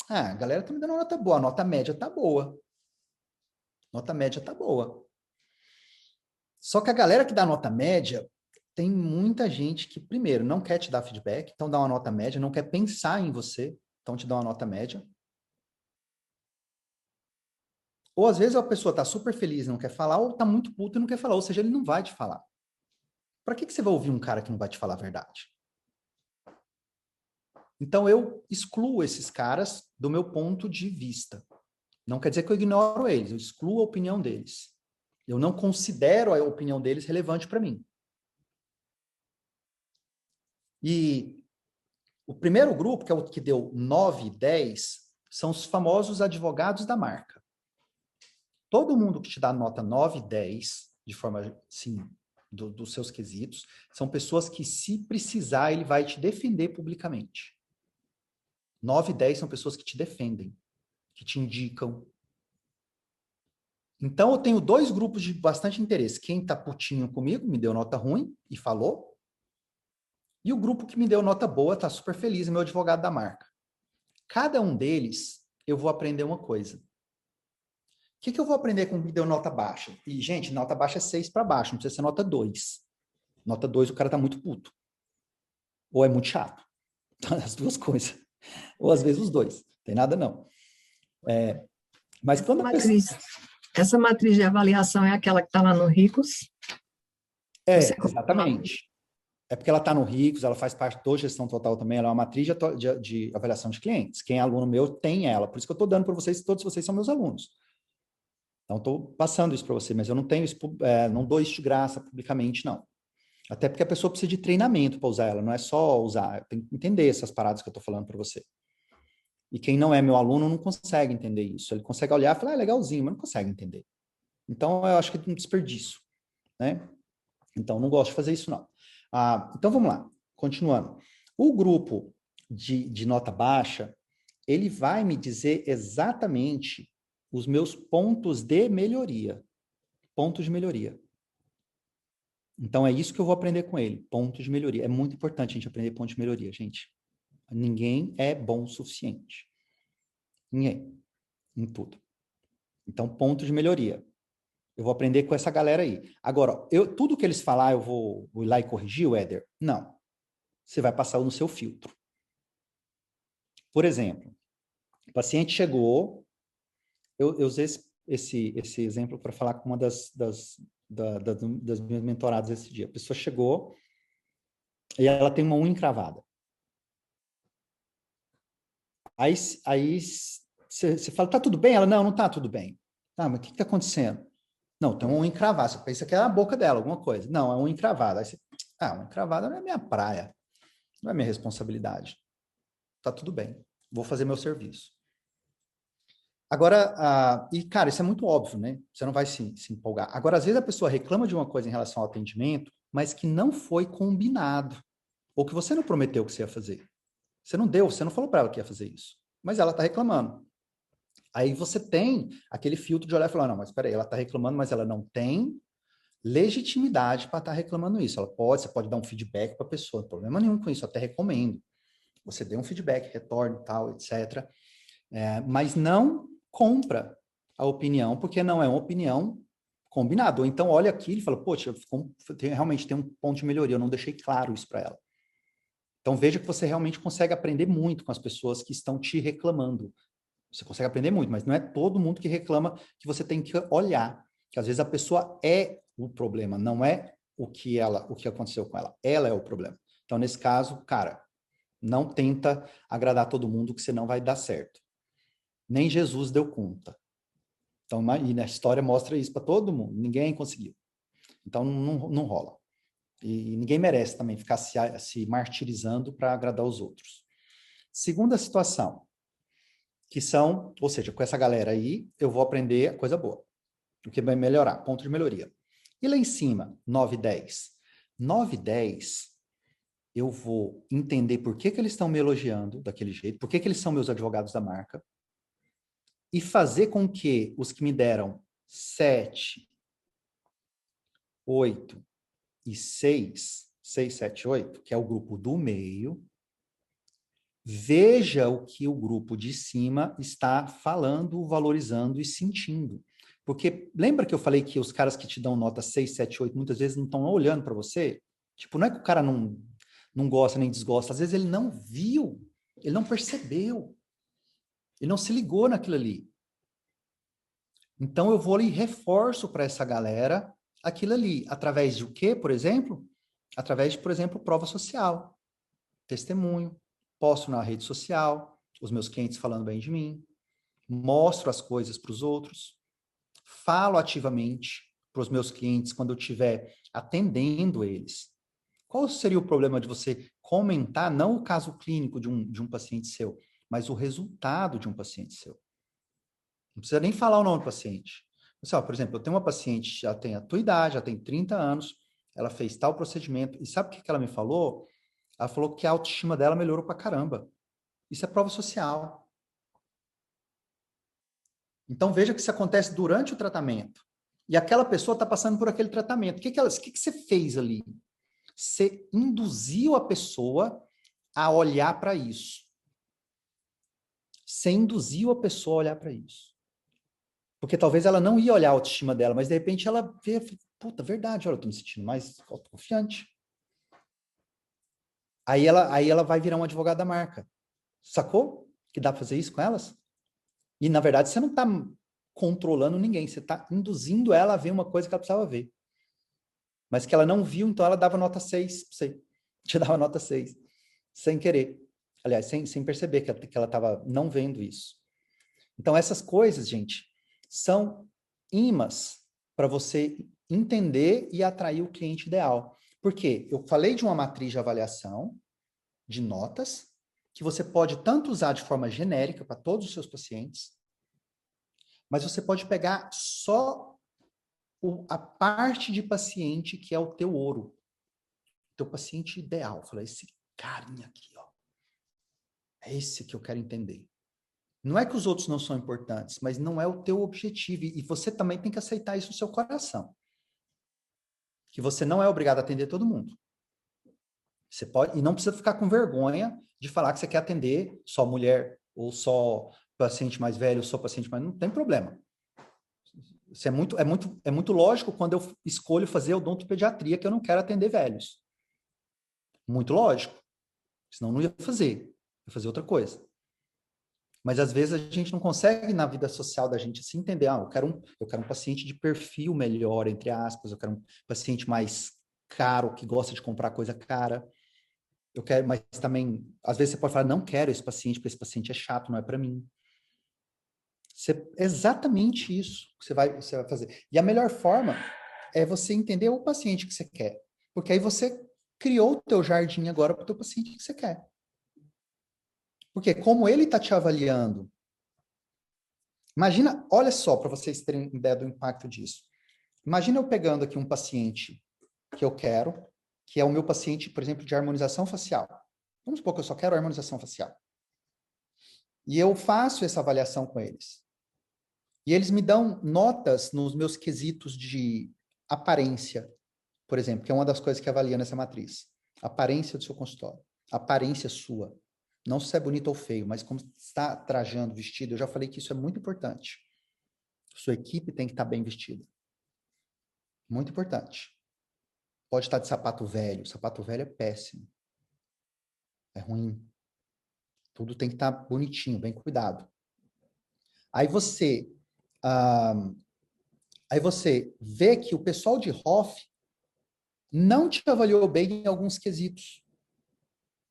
Ah, a galera tá me dando nota boa, a nota média tá boa. Nota média tá boa. Só que a galera que dá nota média, tem muita gente que, primeiro, não quer te dar feedback, então dá uma nota média, não quer pensar em você, então te dá uma nota média. Ou às vezes a pessoa está super feliz e não quer falar, ou está muito puto e não quer falar, ou seja, ele não vai te falar. Para que você vai ouvir um cara que não vai te falar a verdade? Então eu excluo esses caras do meu ponto de vista. Não quer dizer que eu ignoro eles, eu excluo a opinião deles. Eu não considero a opinião deles relevante para mim. E o primeiro grupo, que é o que deu 9 e 10, são os famosos advogados da marca. Todo mundo que te dá nota 9 e 10, de forma assim, dos seus quesitos, são pessoas que, se precisar, ele vai te defender publicamente. 9 e 10 são pessoas que te defendem, que te indicam. Então, eu tenho 2 grupos de bastante interesse. Quem tá putinho comigo, me deu nota ruim e falou. E o grupo que me deu nota boa, tá super feliz, é meu advogado da marca. Cada um deles, eu vou aprender uma coisa. O que eu vou aprender com o que deu nota baixa? E, gente, nota baixa é 6 para baixo, não precisa ser nota 2. Nota 2, o cara tá muito puto. Ou é muito chato. As duas coisas. Ou às vezes os dois. Tem nada não. Mas quando a pessoa... Essa matriz de avaliação é aquela que está lá no Ricos? Exatamente. É porque ela está no Ricos, ela faz parte da gestão total também, ela é uma matriz de avaliação de clientes. Quem é aluno meu tem ela. Por isso que eu estou dando para vocês, todos vocês são meus alunos. Então, estou passando isso para você, mas eu não tenho isso, não dou isso de graça publicamente, não. Até porque a pessoa precisa de treinamento para usar ela, não é só usar, tem que entender essas paradas que eu estou falando para você. E quem não é meu aluno não consegue entender isso. Ele consegue olhar e falar, legalzinho, mas não consegue entender. Então, eu acho que é um desperdício, né? Então, não gosto de fazer isso, não. Então, vamos lá. Continuando. O grupo de nota baixa, ele vai me dizer exatamente os meus pontos de melhoria. Pontos de melhoria. Então, é isso que eu vou aprender com ele. Pontos de melhoria. É muito importante a gente aprender pontos de melhoria, gente. Ninguém é bom o suficiente. Ninguém. Em tudo. Então, pontos de melhoria. Eu vou aprender com essa galera aí. Agora, tudo que eles falar, eu vou ir lá e corrigir, o Éder? Não. Você vai passar no seu filtro. Por exemplo, o paciente chegou, eu usei esse exemplo para falar com uma das minhas mentoradas esse dia. A pessoa chegou e ela tem uma unha encravada. Aí você fala, tá tudo bem? Ela, não tá tudo bem. Tá, mas o que está acontecendo? Não, tem uma unha encravada. Você pensa que é a boca dela, alguma coisa. Não, é uma unha encravada. Aí você, unha encravada não é minha praia. Não é minha responsabilidade. Tá tudo bem. Vou fazer meu serviço. Agora, e cara, isso é muito óbvio, né? Você não vai se empolgar. Agora, às vezes a pessoa reclama de uma coisa em relação ao atendimento, mas que não foi combinado, ou que você não prometeu que você ia fazer. Você não deu, você não falou para ela que ia fazer isso, mas ela está reclamando. Aí você tem aquele filtro de olhar e falar, não, mas espera aí, ela está reclamando, mas ela não tem legitimidade para estar reclamando isso. Você pode dar um feedback para a pessoa, não tem problema nenhum com isso, eu até recomendo. Você dê um feedback, retorne, tal, etc. Mas não compra a opinião, porque não é uma opinião combinada. Ou então olha aqui e fala, poxa, realmente tem um ponto de melhoria, eu não deixei claro isso para ela. Então veja que você realmente consegue aprender muito com as pessoas que estão te reclamando. Você consegue aprender muito, mas não é todo mundo que reclama que você tem que olhar. Que às vezes a pessoa é o problema, não é o que aconteceu com ela. Ela é o problema. Então, nesse caso, cara, não tenta agradar todo mundo, que senão vai dar certo. Nem Jesus deu conta. Então, e na história mostra isso para todo mundo. Ninguém conseguiu. Então, não rola. E ninguém merece também ficar se martirizando para agradar os outros. Segunda situação, que são, ou seja, com essa galera aí, eu vou aprender coisa boa, o que vai melhorar, ponto de melhoria. E lá em cima, 9 e 10. 9 e 10, eu vou entender por que eles estão me elogiando daquele jeito, por que eles são meus advogados da marca, e fazer com que os que me deram 7, 8 e 6, 7, 8, que é o grupo do meio, veja o que o grupo de cima está falando, valorizando e sentindo. Porque lembra que eu falei que os caras que te dão nota 6, 7, 8, muitas vezes não estão olhando para você? Tipo, não é que o cara não gosta nem desgosta, às vezes ele não viu, ele não percebeu, ele não se ligou naquilo ali. Então eu vou ali e reforço para essa galera aquilo ali, através de o quê, por exemplo? Através de, por exemplo, prova social, testemunho, posto na rede social, os meus clientes falando bem de mim, mostro as coisas para os outros, falo ativamente para os meus clientes quando eu estiver atendendo eles. Qual seria o problema de você comentar, não o caso clínico de um paciente seu, mas o resultado de um paciente seu? Não precisa nem falar o nome do paciente. Assim, ó, por exemplo, eu tenho uma paciente que já tem a tua idade, já tem 30 anos, ela fez tal procedimento, e sabe o que ela me falou? Ela falou que a autoestima dela melhorou pra caramba. Isso é prova social. Então veja que isso acontece durante o tratamento. E aquela pessoa está passando por aquele tratamento. O que você fez ali? Você induziu a pessoa a olhar para isso. Você induziu a pessoa a olhar para isso. Porque talvez ela não ia olhar a autoestima dela, mas de repente ela vê, puta, verdade, olha, eu tô me sentindo mais autoconfiante. Aí ela vai virar uma advogada da marca. Sacou? Que dá para fazer isso com elas? E, na verdade, você não está controlando ninguém, você está induzindo ela a ver uma coisa que ela precisava ver. Mas que ela não viu, então ela dava nota 6 para você. Te dava nota 6, sem querer. Aliás, sem perceber que ela estava não vendo isso. Então, essas coisas, gente, são imãs para você entender e atrair o cliente ideal. Por quê? Eu falei de uma matriz de avaliação de notas, que você pode tanto usar de forma genérica para todos os seus pacientes, mas você pode pegar só a parte de paciente que é o teu ouro, teu paciente ideal. Fala, esse carinha aqui, ó, é esse que eu quero entender. Não é que os outros não são importantes, mas não é o teu objetivo. E você também tem que aceitar isso no seu coração. Que você não é obrigado a atender todo mundo. Você pode, e não precisa ficar com vergonha de falar que você quer atender só mulher, ou só paciente mais velho, ou só paciente mais... Não tem problema. Isso é muito lógico quando eu escolho fazer odontopediatria, que eu não quero atender velhos. Muito lógico. Senão não ia fazer. Ia fazer outra coisa. Mas às vezes a gente não consegue na vida social da gente assim entender, eu quero um paciente de perfil melhor, entre aspas, eu quero um paciente mais caro, que gosta de comprar coisa cara. Eu quero, mas também, às vezes você pode falar, não quero esse paciente, porque esse paciente é chato, não é para mim. Exatamente isso que você vai fazer. E a melhor forma é você entender o paciente que você quer. Porque aí você criou o teu jardim agora para o teu paciente que você quer. Porque como ele está te avaliando Imagina, olha só, para vocês terem ideia do impacto disso. Imagina eu pegando aqui um paciente que eu quero, que é o meu paciente, por exemplo, de harmonização facial. Vamos supor que eu só quero harmonização facial. E eu faço essa avaliação com eles. E eles me dão notas nos meus quesitos de aparência, por exemplo, que é uma das coisas que avalia nessa matriz. Aparência do seu consultório. Aparência sua. Não se é bonito ou feio, mas como está trajando, vestido. Eu já falei que isso é muito importante. Sua equipe tem que estar bem vestida. Muito importante. Pode estar de sapato velho. Sapato velho é péssimo. É ruim. Tudo tem que estar bonitinho, bem cuidado. Aí você, vê que o pessoal de Hoff não te avaliou bem em alguns quesitos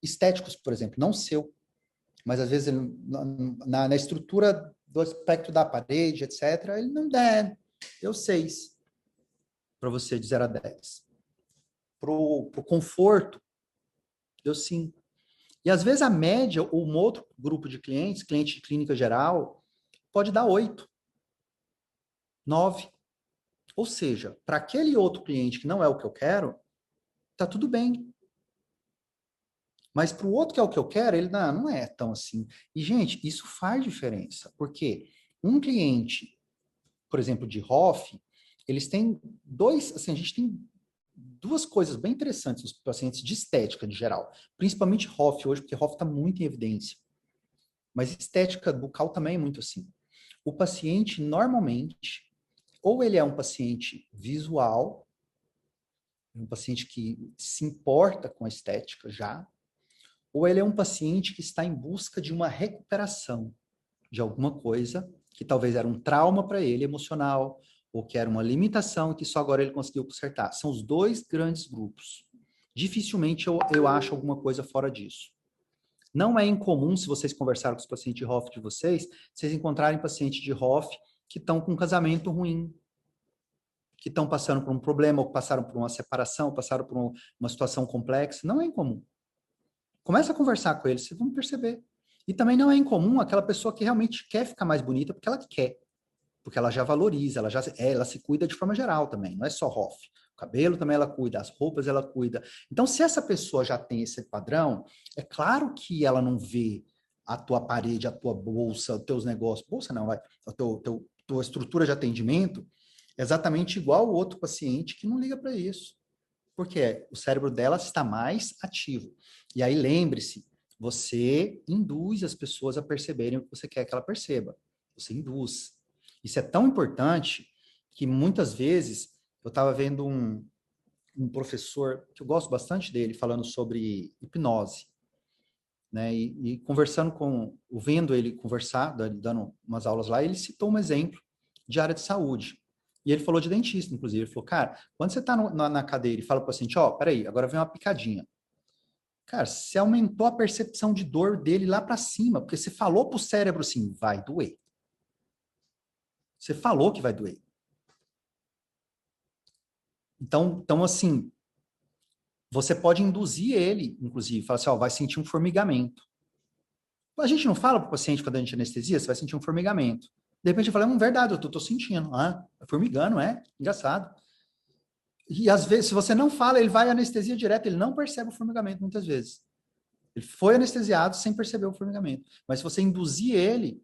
estéticos, por exemplo, não seu, mas às vezes na estrutura do aspecto da parede, etc., ele não deu 6 para você de 0 a 10. Para o conforto, deu 5. E às vezes a média, ou um outro grupo de clientes, cliente de clínica geral, pode dar 8, 9. Ou seja, para aquele outro cliente que não é o que eu quero, tá tudo bem. Mas para o outro que é o que eu quero, ele não é tão assim. E, gente, isso faz diferença. Porque um cliente, por exemplo, de Hoff, eles têm assim, a gente tem duas coisas bem interessantes nos pacientes de estética, de geral. Principalmente Hoff hoje, porque Hoff está muito em evidência. Mas estética bucal também é muito assim. O paciente, normalmente, ou ele é um paciente visual, um paciente que se importa com a estética já, ou ele é um paciente que está em busca de uma recuperação de alguma coisa que talvez era um trauma para ele emocional, ou que era uma limitação que só agora ele conseguiu consertar. São os dois grandes grupos. Dificilmente eu acho alguma coisa fora disso. Não é incomum, se vocês conversaram com os pacientes de Hoff de vocês encontrarem pacientes de Hoff que estão com um casamento ruim, que estão passando por um problema, ou passaram por uma separação, passaram por uma situação complexa. Não é incomum. Começa a conversar com eles, vocês vão perceber. E também não é incomum aquela pessoa que realmente quer ficar mais bonita porque ela quer. Porque ela já valoriza, ela se cuida de forma geral também, não é só Hoff. O cabelo também ela cuida, as roupas ela cuida. Então, se essa pessoa já tem esse padrão, é claro que ela não vê a tua parede, a tua bolsa, os teus negócios, bolsa não, vai, tua estrutura de atendimento, exatamente igual o outro paciente que não liga para isso. Porque o cérebro dela está mais ativo. E aí, lembre-se, você induz as pessoas a perceberem o que você quer que ela perceba. Você induz. Isso é tão importante que muitas vezes eu estava vendo um professor, que eu gosto bastante dele, falando sobre hipnose. Né? E conversando vendo ele conversar, dando umas aulas lá, ele citou um exemplo de área de saúde. E ele falou de dentista, inclusive. Ele falou, cara, quando você está na cadeira e fala para o paciente, ó, peraí, agora vem uma picadinha. Cara, você aumentou a percepção de dor dele lá para cima, porque você falou para o cérebro assim, vai doer. Você falou que vai doer. Então assim, você pode induzir ele, inclusive, falar assim, ó, vai sentir um formigamento. A gente não fala para o paciente quando a gente anestesia, você vai sentir um formigamento. De repente eu falo, verdade, eu tô sentindo. Ah, formigando, engraçado. E às vezes, se você não fala, ele vai anestesia direto, ele não percebe o formigamento muitas vezes. Ele foi anestesiado sem perceber o formigamento. Mas se você induzir ele,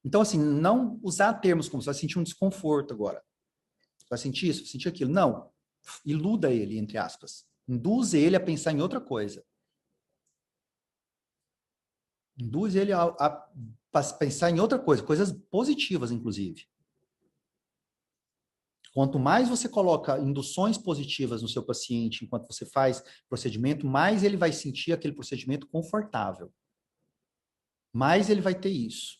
então assim, não usar termos como você vai sentir um desconforto agora. Você vai sentir isso, vai sentir aquilo. Não. Iluda ele, entre aspas. Induz ele a pensar em outra coisa. Induz ele a pensar em outra coisa, coisas positivas, inclusive. Quanto mais você coloca induções positivas no seu paciente enquanto você faz procedimento, mais ele vai sentir aquele procedimento confortável. Mais ele vai ter isso.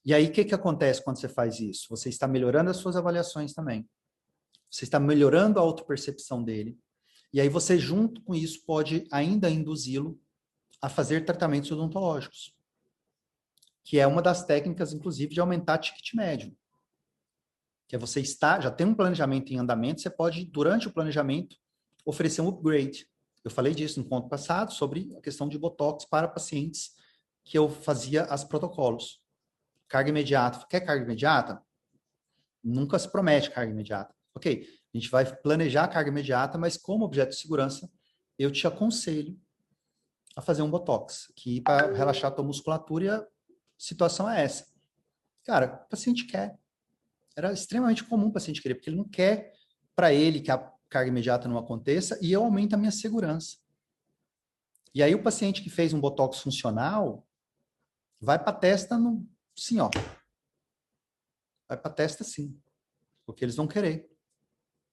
E aí, o que acontece quando você faz isso? Você está melhorando as suas avaliações também. Você está melhorando a autopercepção dele. E aí você, junto com isso, pode ainda induzi-lo a fazer tratamentos odontológicos. Que é uma das técnicas, inclusive, de aumentar ticket médio. Que é você já tem um planejamento em andamento, você pode, durante o planejamento, oferecer um upgrade. Eu falei disso no ponto passado, sobre a questão de Botox para pacientes que eu fazia as protocolos. carga imediata. Quer carga imediata? Nunca se promete carga imediata. Ok, a gente vai planejar a carga imediata, mas como objeto de segurança, eu te aconselho a fazer um Botox, que para relaxar a tua musculatura, e a situação é essa. Cara, o paciente quer. Era extremamente comum o paciente querer, porque ele não quer para ele que a carga imediata não aconteça e eu aumento a minha segurança. E aí o paciente que fez um Botox funcional vai para a testa sim, ó. Vai para a testa sim, porque eles vão querer.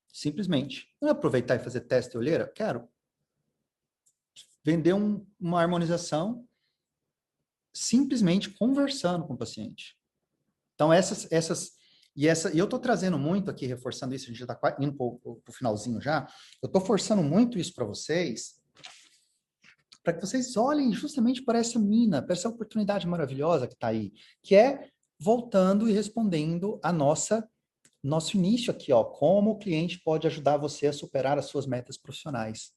Simplesmente. Não é aproveitar e fazer teste de olheira? Quero. Vender uma harmonização simplesmente conversando com o paciente. Então, e eu estou trazendo muito aqui, reforçando isso, a gente já está indo para o finalzinho já, eu estou forçando muito isso para vocês, para que vocês olhem justamente para essa mina, para essa oportunidade maravilhosa que está aí, que é voltando e respondendo a nosso início aqui, ó, como o cliente pode ajudar você a superar as suas metas profissionais.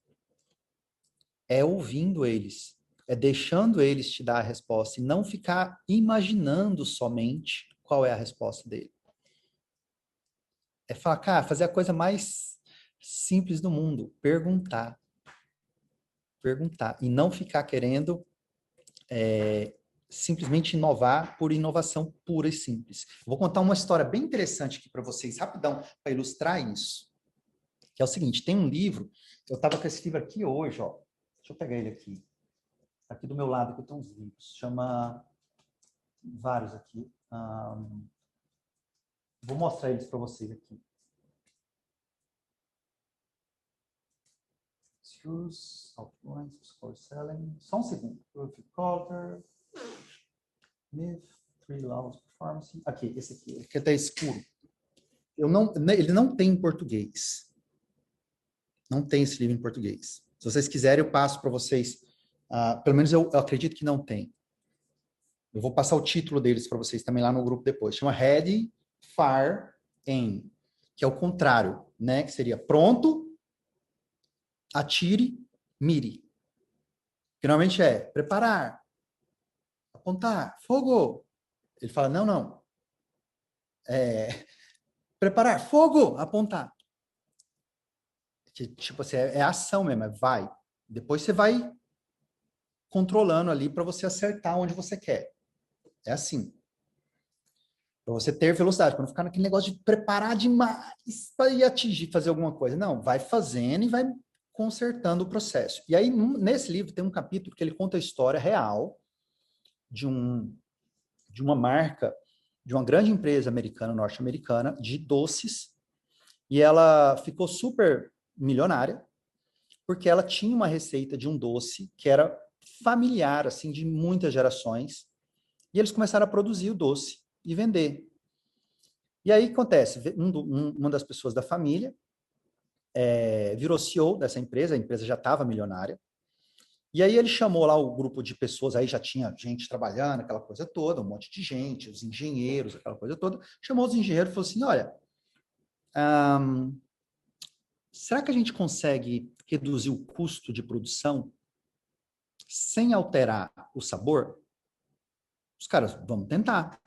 É ouvindo eles, é deixando eles te dar a resposta e não ficar imaginando somente qual é a resposta dele. É falar, cara, fazer a coisa mais simples do mundo, perguntar. Perguntar. E não ficar querendo simplesmente inovar por inovação pura e simples. Vou contar uma história bem interessante aqui para vocês, rapidão, para ilustrar isso. Que é o seguinte, tem um livro, eu estava com esse livro aqui hoje, ó. Deixa eu pegar ele aqui. Aqui do meu lado, que eu tenho uns livros. Chama... vários aqui. Vou mostrar eles para vocês aqui. Screws, outlines, score selling. Só um segundo. Proof Culture. Myth, Three Laws of Performance. Aqui, esse aqui. Que até escuro. Ele não tem em português. Não tem esse livro em português. Se vocês quiserem, eu passo para vocês. Pelo menos eu acredito que não tem. Eu vou passar o título deles para vocês também lá no grupo depois. Chama Ready, Fire, Aim. Que é o contrário, né? Que seria pronto, atire, mire. Que normalmente é preparar, apontar, fogo. Ele fala, não. Preparar, fogo, apontar. Tipo assim, é ação mesmo, vai. Depois você vai controlando ali para você acertar onde você quer. É assim. Para você ter velocidade, para não ficar naquele negócio de preparar demais para ir atingir, fazer alguma coisa. Não, vai fazendo e vai consertando o processo. E aí, nesse livro, tem um capítulo que ele conta a história real de uma marca, de uma grande empresa americana, norte-americana, de doces, e ela ficou super milionária, porque ela tinha uma receita de um doce que era familiar, assim, de muitas gerações, e eles começaram a produzir o doce e vender. E aí acontece, uma das pessoas da família virou CEO dessa empresa, a empresa já estava milionária, e aí ele chamou lá o grupo de pessoas, aí já tinha gente trabalhando, aquela coisa toda, um monte de gente, os engenheiros, aquela coisa toda, chamou os engenheiros e falou assim, olha, será que a gente consegue reduzir o custo de produção sem alterar o sabor? Os caras, vamos tentar.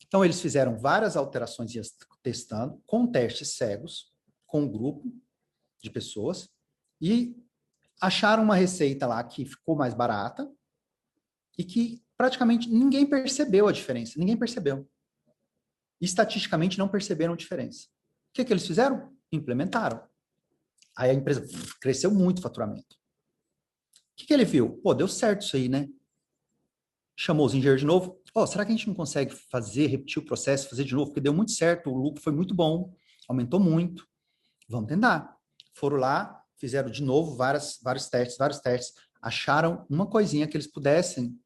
Então, eles fizeram várias alterações testando, com testes cegos, com um grupo de pessoas, e acharam uma receita lá que ficou mais barata e que praticamente ninguém percebeu a diferença. Ninguém percebeu. Estatisticamente, não perceberam a diferença. O que eles fizeram? Implementaram. Aí a empresa cresceu muito o faturamento. O que ele viu? Pô, deu certo isso aí, né? Chamou os engenheiros de novo. Será que a gente não consegue repetir o processo, fazer de novo? Porque deu muito certo, o lucro foi muito bom, aumentou muito. Vamos tentar. Foram lá, fizeram de novo vários testes, acharam uma coisinha que eles pudessem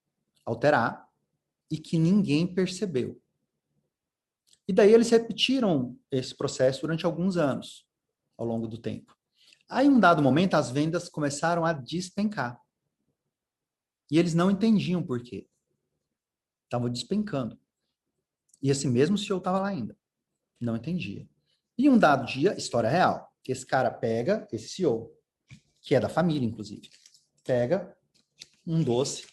alterar e que ninguém percebeu. E daí eles repetiram esse processo durante alguns anos, ao longo do tempo. Aí, em um dado momento, as vendas começaram a despencar. E eles não entendiam por quê. Estavam despencando. E esse mesmo CEO estava lá ainda. Não entendia. E um dado dia, história real, que esse cara pega, esse CEO, que é da família, inclusive, pega um doce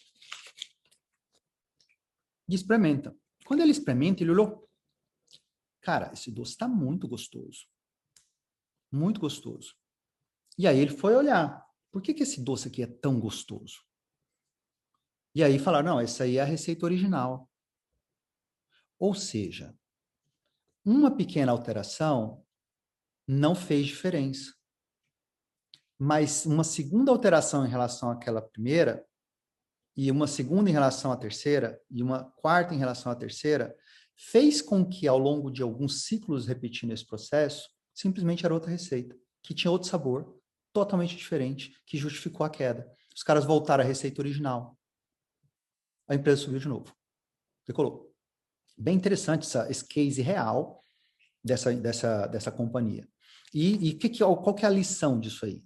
e experimenta. Quando ele experimenta, ele olhou, cara, esse doce está muito gostoso. Muito gostoso. E aí ele foi olhar, por que esse doce aqui é tão gostoso? E aí falaram, não, essa aí é a receita original. Ou seja, uma pequena alteração não fez diferença. Mas uma segunda alteração em relação àquela primeira, e uma segunda em relação à terceira, e uma quarta em relação à terceira, fez com que, ao longo de alguns ciclos repetindo esse processo, simplesmente era outra receita, que tinha outro sabor, totalmente diferente, que justificou a queda. Os caras voltaram à receita original. A empresa subiu de novo. Decolou. Bem interessante esse case real dessa companhia. E qual que é a lição disso aí?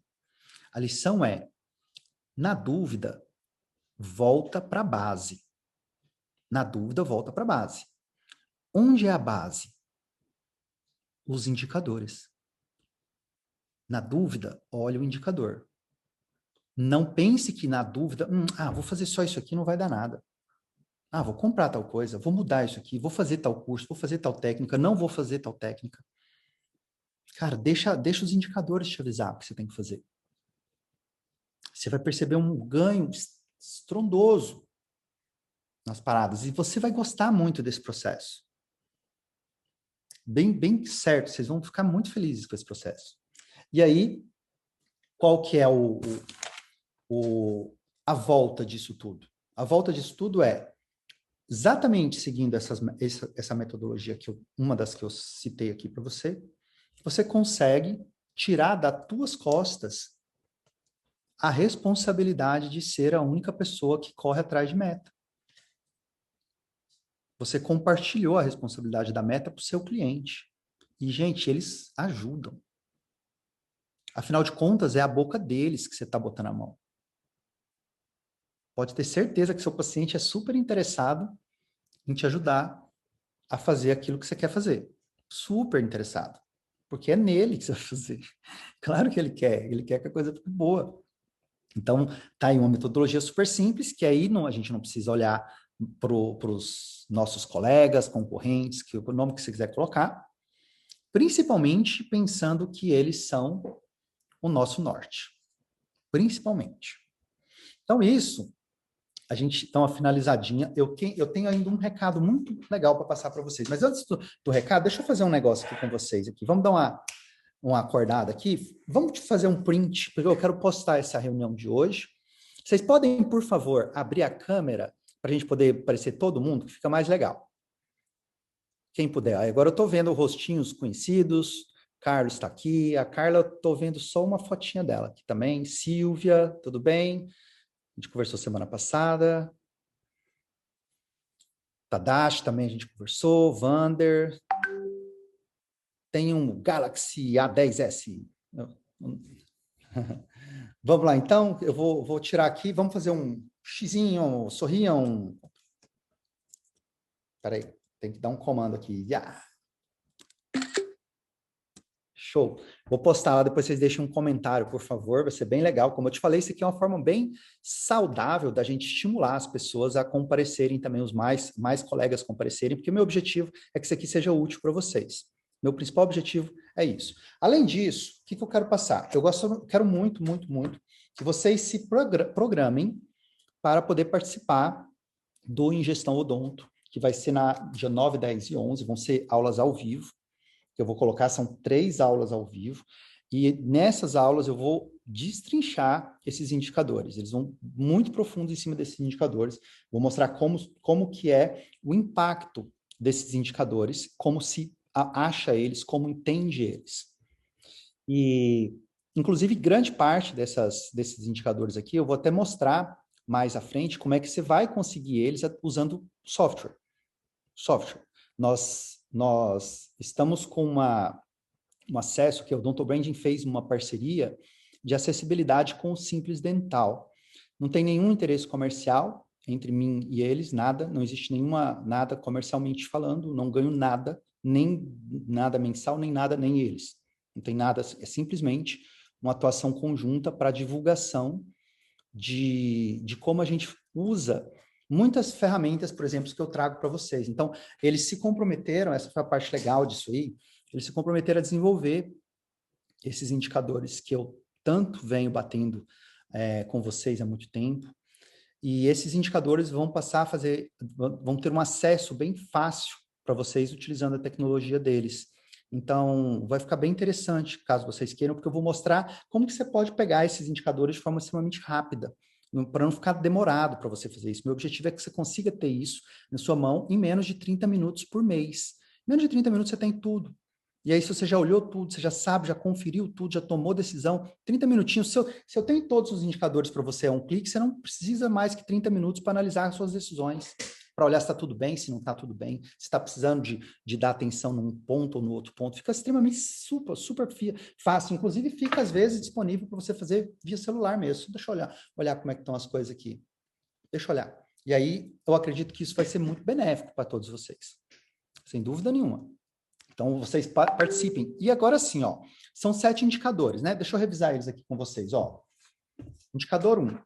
A lição é, na dúvida, volta para a base. Na dúvida, volta para a base. Onde é a base? Os indicadores. Na dúvida, olha o indicador. Não pense que na dúvida, vou fazer só isso aqui, não vai dar nada. Vou comprar tal coisa, vou mudar isso aqui, vou fazer tal curso, vou fazer tal técnica, não vou fazer tal técnica. Cara, deixa os indicadores te avisar o que você tem que fazer. Você vai perceber um ganho estrondoso nas paradas e você vai gostar muito desse processo. Bem certo, vocês vão ficar muito felizes com esse processo. E aí, qual que é a volta disso tudo? A volta disso tudo é exatamente seguindo essa metodologia, uma das que eu citei aqui para você, você consegue tirar das tuas costas a responsabilidade de ser a única pessoa que corre atrás de meta. Você compartilhou a responsabilidade da meta para o seu cliente. E, gente, eles ajudam. Afinal de contas, é a boca deles que você está botando a mão. Pode ter certeza que seu paciente é super interessado em te ajudar a fazer aquilo que você quer fazer. Super interessado. Porque é nele que você vai fazer. Claro que ele quer que a coisa fique boa. Então, tá aí uma metodologia super simples, que aí a gente não precisa olhar para os nossos colegas, concorrentes, o nome que você quiser colocar, principalmente pensando que eles são o nosso norte. Principalmente. Então, isso, a gente dá uma finalizadinha. Eu tenho ainda um recado muito legal para passar para vocês. Mas antes do recado, deixa eu fazer um negócio aqui com vocês. Aqui. Vamos dar uma acordada aqui. Vamos fazer um print, porque eu quero postar essa reunião de hoje. Vocês podem, por favor, abrir a câmera para a gente poder aparecer todo mundo, que fica mais legal. Quem puder. Agora eu estou vendo rostinhos conhecidos. Carlos está aqui. A Carla, eu estou vendo só uma fotinha dela aqui também. Silvia, tudo bem? A gente conversou semana passada. Tadashi também a gente conversou. Vander. Tem um Galaxy A10S. Vamos lá, então. Eu vou tirar aqui. Vamos fazer um xizinho, sorriam. Espera aí, tem que dar um comando aqui. Yeah. Show. Vou postar lá, depois vocês deixem um comentário, por favor, vai ser bem legal. Como eu te falei, isso aqui é uma forma bem saudável da gente estimular as pessoas a comparecerem também, os mais colegas comparecerem, porque o meu objetivo é que isso aqui seja útil para vocês. Meu principal objetivo é isso. Além disso, o que eu quero passar? Eu quero muito, muito, muito que vocês se programem para poder participar do Ingestão Odonto, que vai ser dia 9, 10 e 11, vão ser aulas ao vivo, que eu vou colocar, são 3 aulas ao vivo, e nessas aulas eu vou destrinchar esses indicadores, eles vão muito profundo em cima desses indicadores, vou mostrar como que é o impacto desses indicadores, como se acha eles, como entende eles. E, inclusive, grande parte desses indicadores aqui, eu vou até mostrar mais à frente como é que você vai conseguir eles usando software. Nós estamos com um acesso que o Odonto Branding fez uma parceria de acessibilidade com o Simples Dental. Não tem nenhum interesse comercial entre mim e eles, nada, não existe nada comercialmente falando, não ganho nada, nem nada mensal, nem nada, nem eles. Não tem nada, é simplesmente uma atuação conjunta para divulgação de como a gente usa muitas ferramentas, por exemplo, que eu trago para vocês. Então, eles se comprometeram, essa foi a parte legal disso aí, eles se comprometeram a desenvolver esses indicadores que eu tanto venho batendo com vocês há muito tempo, e esses indicadores vão passar a vão ter um acesso bem fácil para vocês utilizando a tecnologia deles. Então, vai ficar bem interessante, caso vocês queiram, porque eu vou mostrar como que você pode pegar esses indicadores de forma extremamente rápida, para não ficar demorado para você fazer isso. Meu objetivo é que você consiga ter isso na sua mão em menos de 30 minutos por mês. Em menos de 30 minutos você tem tudo. E aí, se você já olhou tudo, você já sabe, já conferiu tudo, já tomou decisão, 30 minutinhos, se eu tenho todos os indicadores para você a um clique, você não precisa mais que 30 minutos para analisar as suas decisões, para olhar se está tudo bem, se não está tudo bem, se está precisando de dar atenção num ponto ou no outro ponto. Fica extremamente super fácil. Inclusive, fica, às vezes, disponível para você fazer via celular mesmo. Deixa eu olhar como é que estão as coisas aqui. Deixa eu olhar. E aí, eu acredito que isso vai ser muito benéfico para todos vocês. Sem dúvida nenhuma. Então, vocês participem. E agora sim, ó, são 7 indicadores, né? Deixa eu revisar eles aqui com vocês, ó. Indicador 1,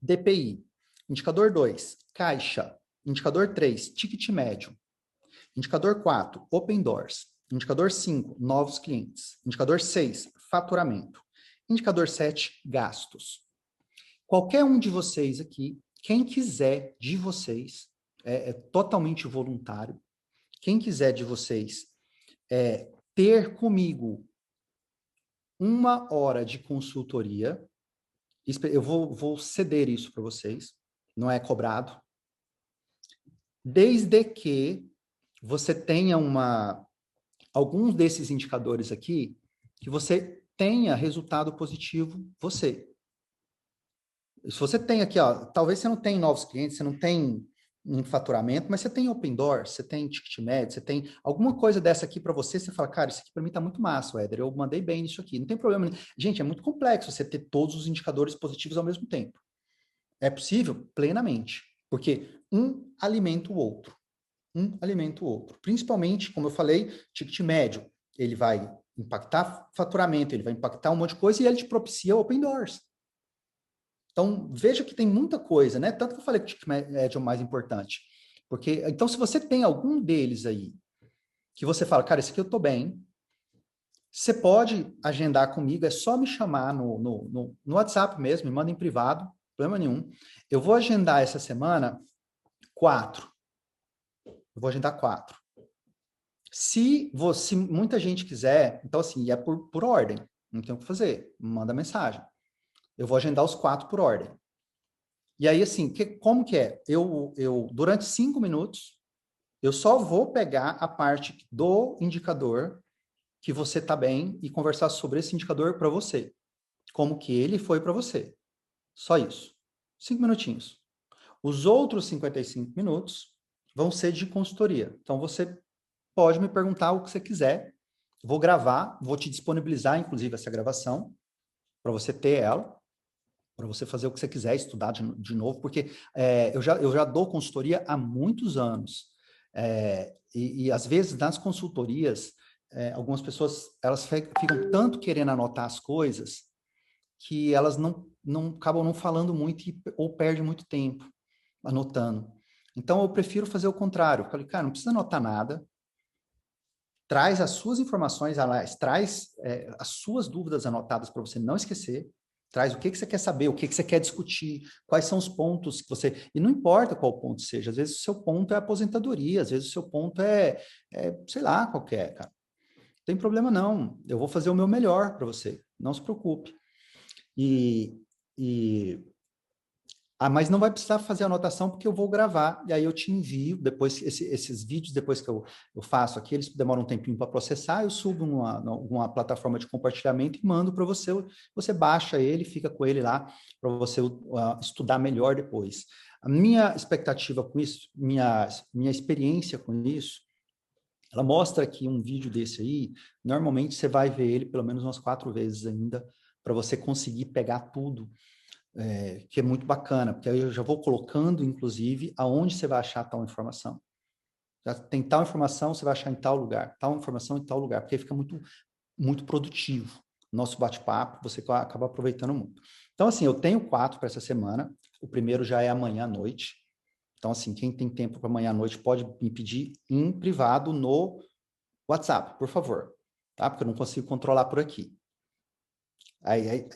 DPI. Indicador 2, caixa. Indicador 3, ticket médio. Indicador 4, open doors. Indicador 5, novos clientes. Indicador 6, faturamento. Indicador 7, gastos. Qualquer um de vocês aqui, quem quiser de vocês, é totalmente voluntário, quem quiser de vocês ter comigo 1 hora de consultoria, eu vou ceder isso para vocês, não é cobrado, desde que você tenha alguns desses indicadores aqui, que você tenha resultado positivo você. Se você tem aqui, ó, talvez você não tenha novos clientes, você não tem um faturamento, mas você tem open door, você tem ticket médio, você tem alguma coisa dessa aqui para você, você fala, cara, isso aqui para mim tá muito massa, Éder, eu mandei bem nisso aqui, não tem problema. Gente, é muito complexo você ter todos os indicadores positivos ao mesmo tempo. É possível? Plenamente. Porque um alimenta o outro. Um alimenta o outro. Principalmente, como eu falei, ticket médio, ele vai impactar faturamento, ele vai impactar um monte de coisa e ele te propicia open doors. Então, veja que tem muita coisa, né? Tanto que eu falei que o ticket médio é o mais importante. Porque, então, se você tem algum deles aí, que você fala, cara, esse aqui eu tô bem, você pode agendar comigo, é só me chamar no WhatsApp mesmo, me manda em privado, problema nenhum. Eu vou agendar essa semana 4. Eu vou agendar 4. Se muita gente quiser, então assim, é por ordem, não tem o que fazer, manda mensagem. Eu vou agendar os 4 por ordem. E aí, assim, como que é? Eu, durante 5 minutos, eu só vou pegar a parte do indicador que você está bem e conversar sobre esse indicador para você. Como que ele foi para você. Só isso. 5 minutinhos. Os outros 55 minutos vão ser de consultoria. Então, você pode me perguntar o que você quiser. Vou gravar, vou te disponibilizar, inclusive, essa gravação, para você ter ela, para você fazer o que você quiser, estudar de novo, porque eu já dou consultoria há muitos anos. E às vezes, nas consultorias, algumas pessoas elas ficam tanto querendo anotar as coisas que elas acabam não falando muito ou perdem muito tempo anotando. Então, eu prefiro fazer o contrário. Eu falei, cara, não precisa anotar nada, traz as suas informações, aliás, traz as suas dúvidas anotadas para você não esquecer, traz o que você quer saber, o que você quer discutir, quais são os pontos que você... E não importa qual ponto seja, às vezes o seu ponto é aposentadoria, às vezes o seu ponto sei lá, qualquer, cara. Não tem problema não, eu vou fazer o meu melhor para você, não se preocupe. Mas não vai precisar fazer anotação porque eu vou gravar e aí eu te envio depois esses vídeos, depois que eu faço aqui, eles demoram um tempinho para processar, eu subo numa plataforma de compartilhamento e mando para você, você baixa ele, fica com ele lá para você estudar melhor depois. A minha expectativa com isso, minha experiência com isso, ela mostra que um vídeo desse aí, normalmente você vai ver ele pelo menos umas 4 vezes ainda, para você conseguir pegar tudo. Que é muito bacana, porque aí eu já vou colocando, inclusive, aonde você vai achar tal informação. Já tem tal informação, você vai achar em tal lugar, tal informação em tal lugar, porque aí fica muito, muito produtivo. Nosso bate-papo, você acaba aproveitando muito. Então, assim, eu tenho 4 para essa semana, o primeiro já é amanhã à noite, Então, assim, quem tem tempo para amanhã à noite pode me pedir em privado no WhatsApp, por favor, tá? Porque eu não consigo controlar por aqui.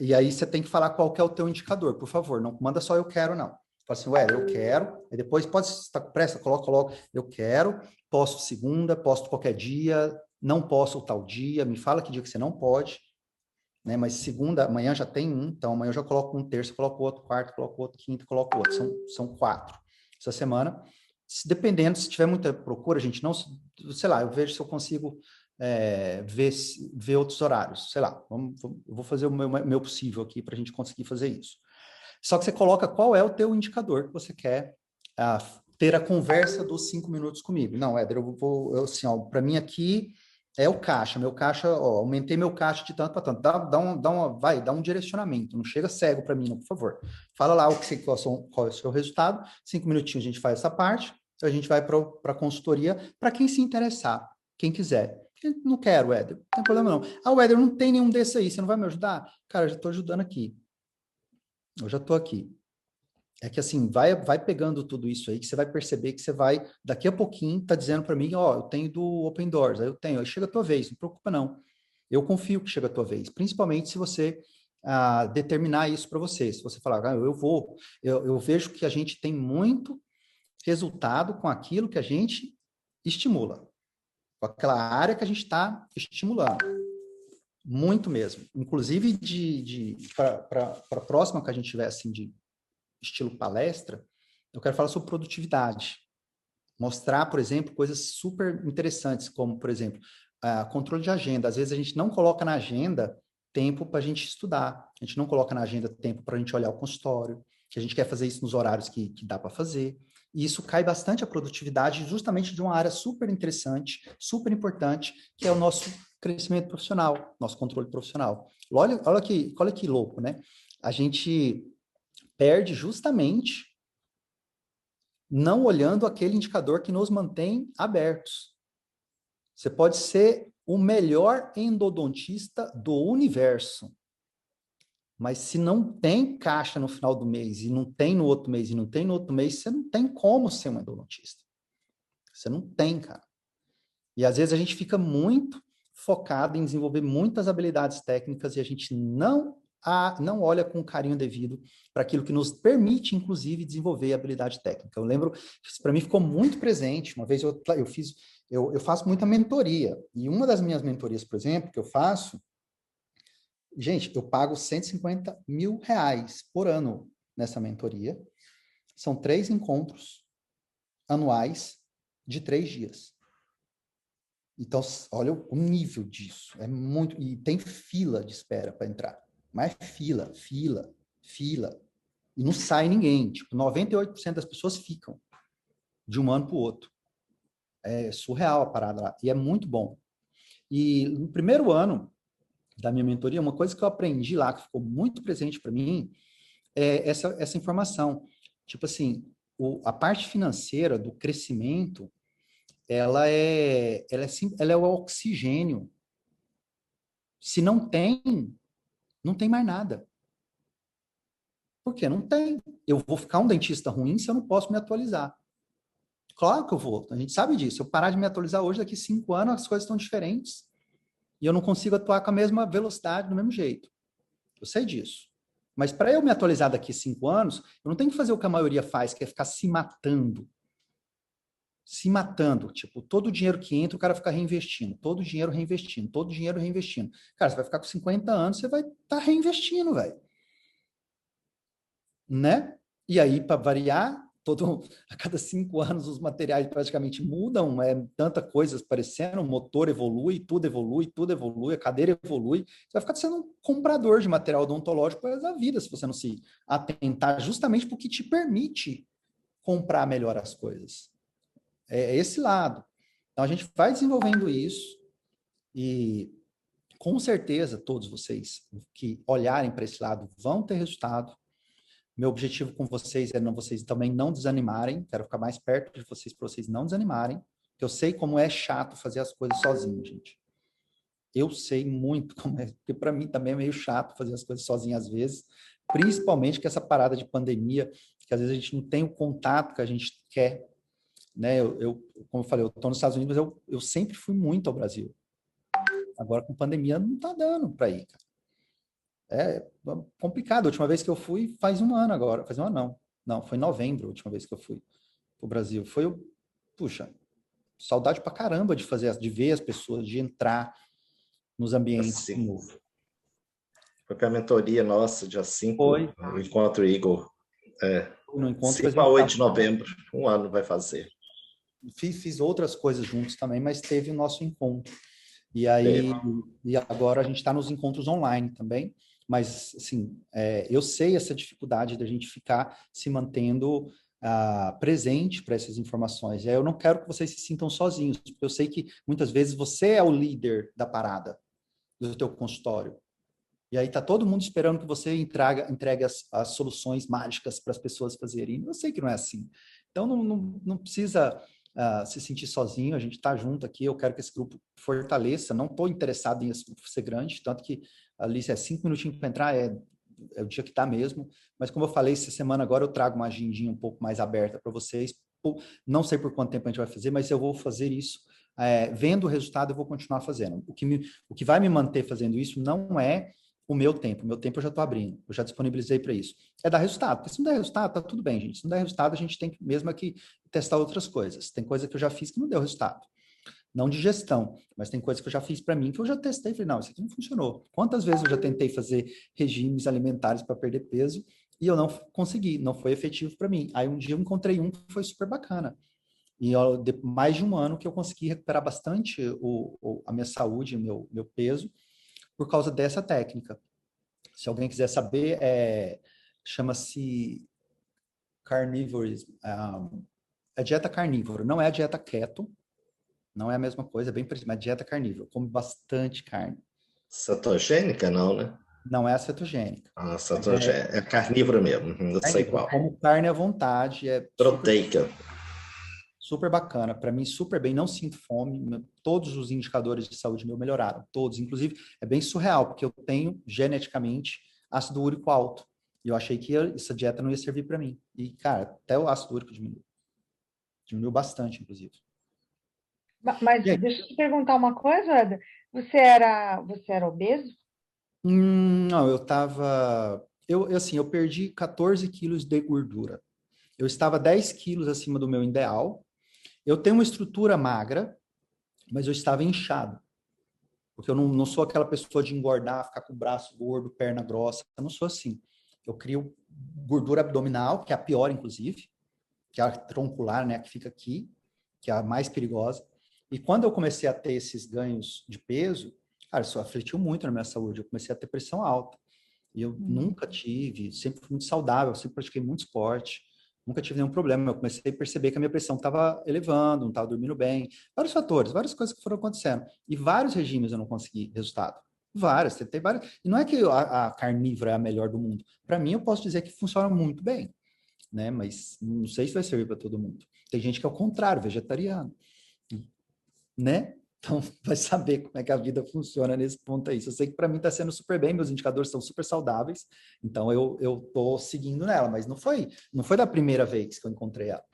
E aí você tem que falar qual que é o teu indicador, por favor. Não manda só eu quero, não. Fala assim, ué, eu quero. Aí depois pode estar com pressa, coloca, eu quero. Posto segunda, posto qualquer dia, não posso tal dia. Me fala que dia que você não pode, né? Mas segunda, amanhã já tem um, então amanhã eu já coloco um, terça, coloco outro, quarto, coloco outro, quinto, coloco outro. São 4 essa semana. Dependendo, se tiver muita procura, gente, não, sei lá, eu vejo se eu consigo ver outros horários, sei lá, eu vou fazer o meu possível aqui para a gente conseguir fazer isso. Só que você coloca qual é o teu indicador que você quer ter a conversa dos 5 minutos comigo. Não, Éder, assim, para mim aqui é o caixa, meu caixa, ó, aumentei meu caixa de tanto para tanto, dá um direcionamento, não chega cego para mim, não, por favor. Fala lá qual é o seu resultado, 5 minutinhos a gente faz essa parte, a gente vai para a consultoria, para quem se interessar, quem quiser. Não quero, Éder, não tem problema não. Ah, o Éder, não tem nenhum desse aí, você não vai me ajudar? Cara, eu já estou ajudando aqui. Eu já estou aqui. É que assim, vai pegando tudo isso aí, que você vai perceber que você vai, daqui a pouquinho, tá dizendo para mim, ó, eu tenho do Open Doors, aí eu tenho, aí chega a tua vez, não preocupa não. Eu confio que chega a tua vez, principalmente se você determinar isso para você. Se você falar, eu vejo que a gente tem muito resultado com aquilo que a gente estimula, com aquela área que a gente está estimulando. Muito mesmo. Inclusive, para a próxima que a gente tiver, assim, de estilo palestra, eu quero falar sobre produtividade. Mostrar, por exemplo, coisas super interessantes, como, por exemplo, controle de agenda. Às vezes a gente não coloca na agenda tempo para a gente estudar. A gente não coloca na agenda tempo para a gente olhar o consultório, que a gente quer fazer isso nos horários que dá para fazer. E isso cai bastante a produtividade justamente de uma área super interessante, super importante, que é o nosso crescimento profissional, nosso controle profissional. Olha que louco, né? A gente perde justamente não olhando aquele indicador que nos mantém abertos. Você pode ser o melhor endodontista do universo, mas se não tem caixa no final do mês, e não tem no outro mês, e não tem no outro mês, você não tem como ser um endodontista. Você não tem, cara. E às vezes a gente fica muito focado em desenvolver muitas habilidades técnicas e a gente não olha com carinho devido para aquilo que nos permite, inclusive, desenvolver a habilidade técnica. Eu lembro, isso para mim ficou muito presente. Uma vez eu faço muita mentoria, e uma das minhas mentorias, por exemplo, que eu faço, gente, eu pago R$150 mil por ano nessa mentoria. São 3 encontros anuais de 3 dias. Então, olha o nível disso. É muito. E tem fila de espera para entrar. Mas fila. E não sai ninguém. Tipo, 98% das pessoas ficam de um ano para o outro. É surreal a parada lá. E é muito bom. E no primeiro ano da minha mentoria, uma coisa que eu aprendi lá, que ficou muito presente para mim, é essa informação. Tipo assim, a parte financeira do crescimento, ela é o oxigênio. Se não tem, não tem mais nada. Por quê? Não tem. Eu vou ficar um dentista ruim se eu não posso me atualizar. Claro que eu vou. A gente sabe disso. Se eu parar de me atualizar hoje, daqui 5 anos, as coisas estão diferentes. E eu não consigo atuar com a mesma velocidade, do mesmo jeito. Eu sei disso. Mas para eu me atualizar daqui 5 anos, eu não tenho que fazer o que a maioria faz, que é ficar se matando. Se matando. Tipo, todo o dinheiro que entra, o cara fica reinvestindo. Todo o dinheiro reinvestindo. Todo o dinheiro reinvestindo. Cara, você vai ficar com 50 anos, você vai estar reinvestindo, velho. Né? E aí, para variar, a cada 5 anos os materiais praticamente mudam, tanta coisa aparecendo, o motor evolui, tudo evolui, a cadeira evolui. Você vai ficar sendo um comprador de material odontológico para da vida, se você não se atentar justamente porque te permite comprar melhor as coisas. É esse lado. Então, a gente vai desenvolvendo isso e, com certeza, todos vocês que olharem para esse lado vão ter resultado. Meu objetivo com vocês é vocês também não desanimarem. Quero ficar mais perto de vocês para vocês não desanimarem. Eu sei como é chato fazer as coisas sozinho, gente. Eu sei muito como é, porque para mim também é meio chato fazer as coisas sozinho às vezes, principalmente com essa parada de pandemia. que às vezes a gente não tem o contato que a gente quer, né? Como eu falei, eu estou nos Estados Unidos, mas eu sempre fui muito ao Brasil. Agora, com pandemia, não está dando para ir, cara. É complicado. A última vez que eu fui faz um ano agora. Faz um ano, não. Não, foi em novembro a última vez que eu fui para o Brasil. Puxa, saudade pra caramba de ver as pessoas, de entrar nos ambientes de Assim, novo. foi para a mentoria nossa, dia 5, Foi. o Encontro Igor. No encontro, 5 a 8 de novembro, um ano vai fazer. Fiz outras coisas juntos também, mas teve o nosso encontro. E agora a gente está nos encontros online também, mas assim, eu sei essa dificuldade da gente ficar se mantendo presente para essas informações. Eu não quero que vocês se sintam sozinhos, porque eu sei que muitas vezes você é o líder da parada do teu consultório. E aí tá todo mundo esperando que você entregue as soluções mágicas para as pessoas fazerem. Eu sei que não é assim. Então não precisa se sentir sozinho, a gente está junto aqui, eu quero que esse grupo fortaleça, não estou interessado em esse grupo ser grande, tanto que ali é 5 minutinhos para entrar, é o dia que está mesmo, mas como eu falei, essa semana agora eu trago uma agendinha um pouco mais aberta para vocês, não sei por quanto tempo a gente vai fazer, mas eu vou fazer isso, vendo o resultado eu vou continuar fazendo. O que vai me manter fazendo isso não é o meu tempo eu já estou abrindo, eu já disponibilizei para isso. É dar resultado, porque se não der resultado, tá tudo bem, gente. Se não der resultado, a gente tem que mesmo aqui testar outras coisas. Tem coisa que eu já fiz que não deu resultado. Não de gestão, mas tem coisa que eu já fiz para mim que eu já testei e falei, não, isso aqui não funcionou. Quantas vezes eu já tentei fazer regimes alimentares para perder peso e eu não consegui, não foi efetivo para mim. Aí um dia eu encontrei um que foi super bacana. E mais de um ano que eu consegui recuperar bastante a minha saúde, meu peso, por causa dessa técnica. Se alguém quiser saber, chama-se carnivorismo. É dieta carnívora, não é a dieta keto, não é a mesma coisa, é bem parecido, mas é dieta carnívora, come bastante carne. Cetogênica, não, né? Não é a cetogênica. Cetogênica é carnívora mesmo, não sei qual. Como carne à vontade, é proteica. Super bacana, para mim super bem, não sinto fome, todos os indicadores de saúde meu melhoraram, todos, inclusive é bem surreal, porque eu tenho geneticamente ácido úrico alto, e eu achei que essa dieta não ia servir para mim, e cara, até o ácido úrico diminuiu bastante, inclusive. Mas deixa eu te perguntar uma coisa, Eda, você era obeso? Não, eu perdi 14 quilos de gordura, eu estava 10 quilos acima do meu ideal. Eu tenho uma estrutura magra, mas eu estava inchado. Porque eu não sou aquela pessoa de engordar, ficar com o braço gordo, perna grossa. Eu não sou assim. Eu crio gordura abdominal, que é a pior, inclusive, que é a troncular, né, que fica aqui, que é a mais perigosa. E quando eu comecei a ter esses ganhos de peso, cara, isso aflitiu muito na minha saúde. Eu comecei a ter pressão alta. E eu nunca tive, sempre fui muito saudável, sempre pratiquei muito esporte. Nunca tive nenhum problema. Eu comecei a perceber que a minha pressão estava elevando, não estava dormindo bem. Vários fatores, várias coisas que foram acontecendo. E vários regimes eu não consegui resultado. Vários, tentei vários. E não é que a carnívora é a melhor do mundo. Para mim, eu posso dizer que funciona muito bem, né? Mas não sei se vai servir para todo mundo. Tem gente que é o contrário, vegetariano, né? Então, vai saber como é que a vida funciona nesse ponto aí. Eu sei que para mim está sendo super bem, meus indicadores são super saudáveis, então eu estou seguindo nela, mas não foi da primeira vez que eu encontrei ela,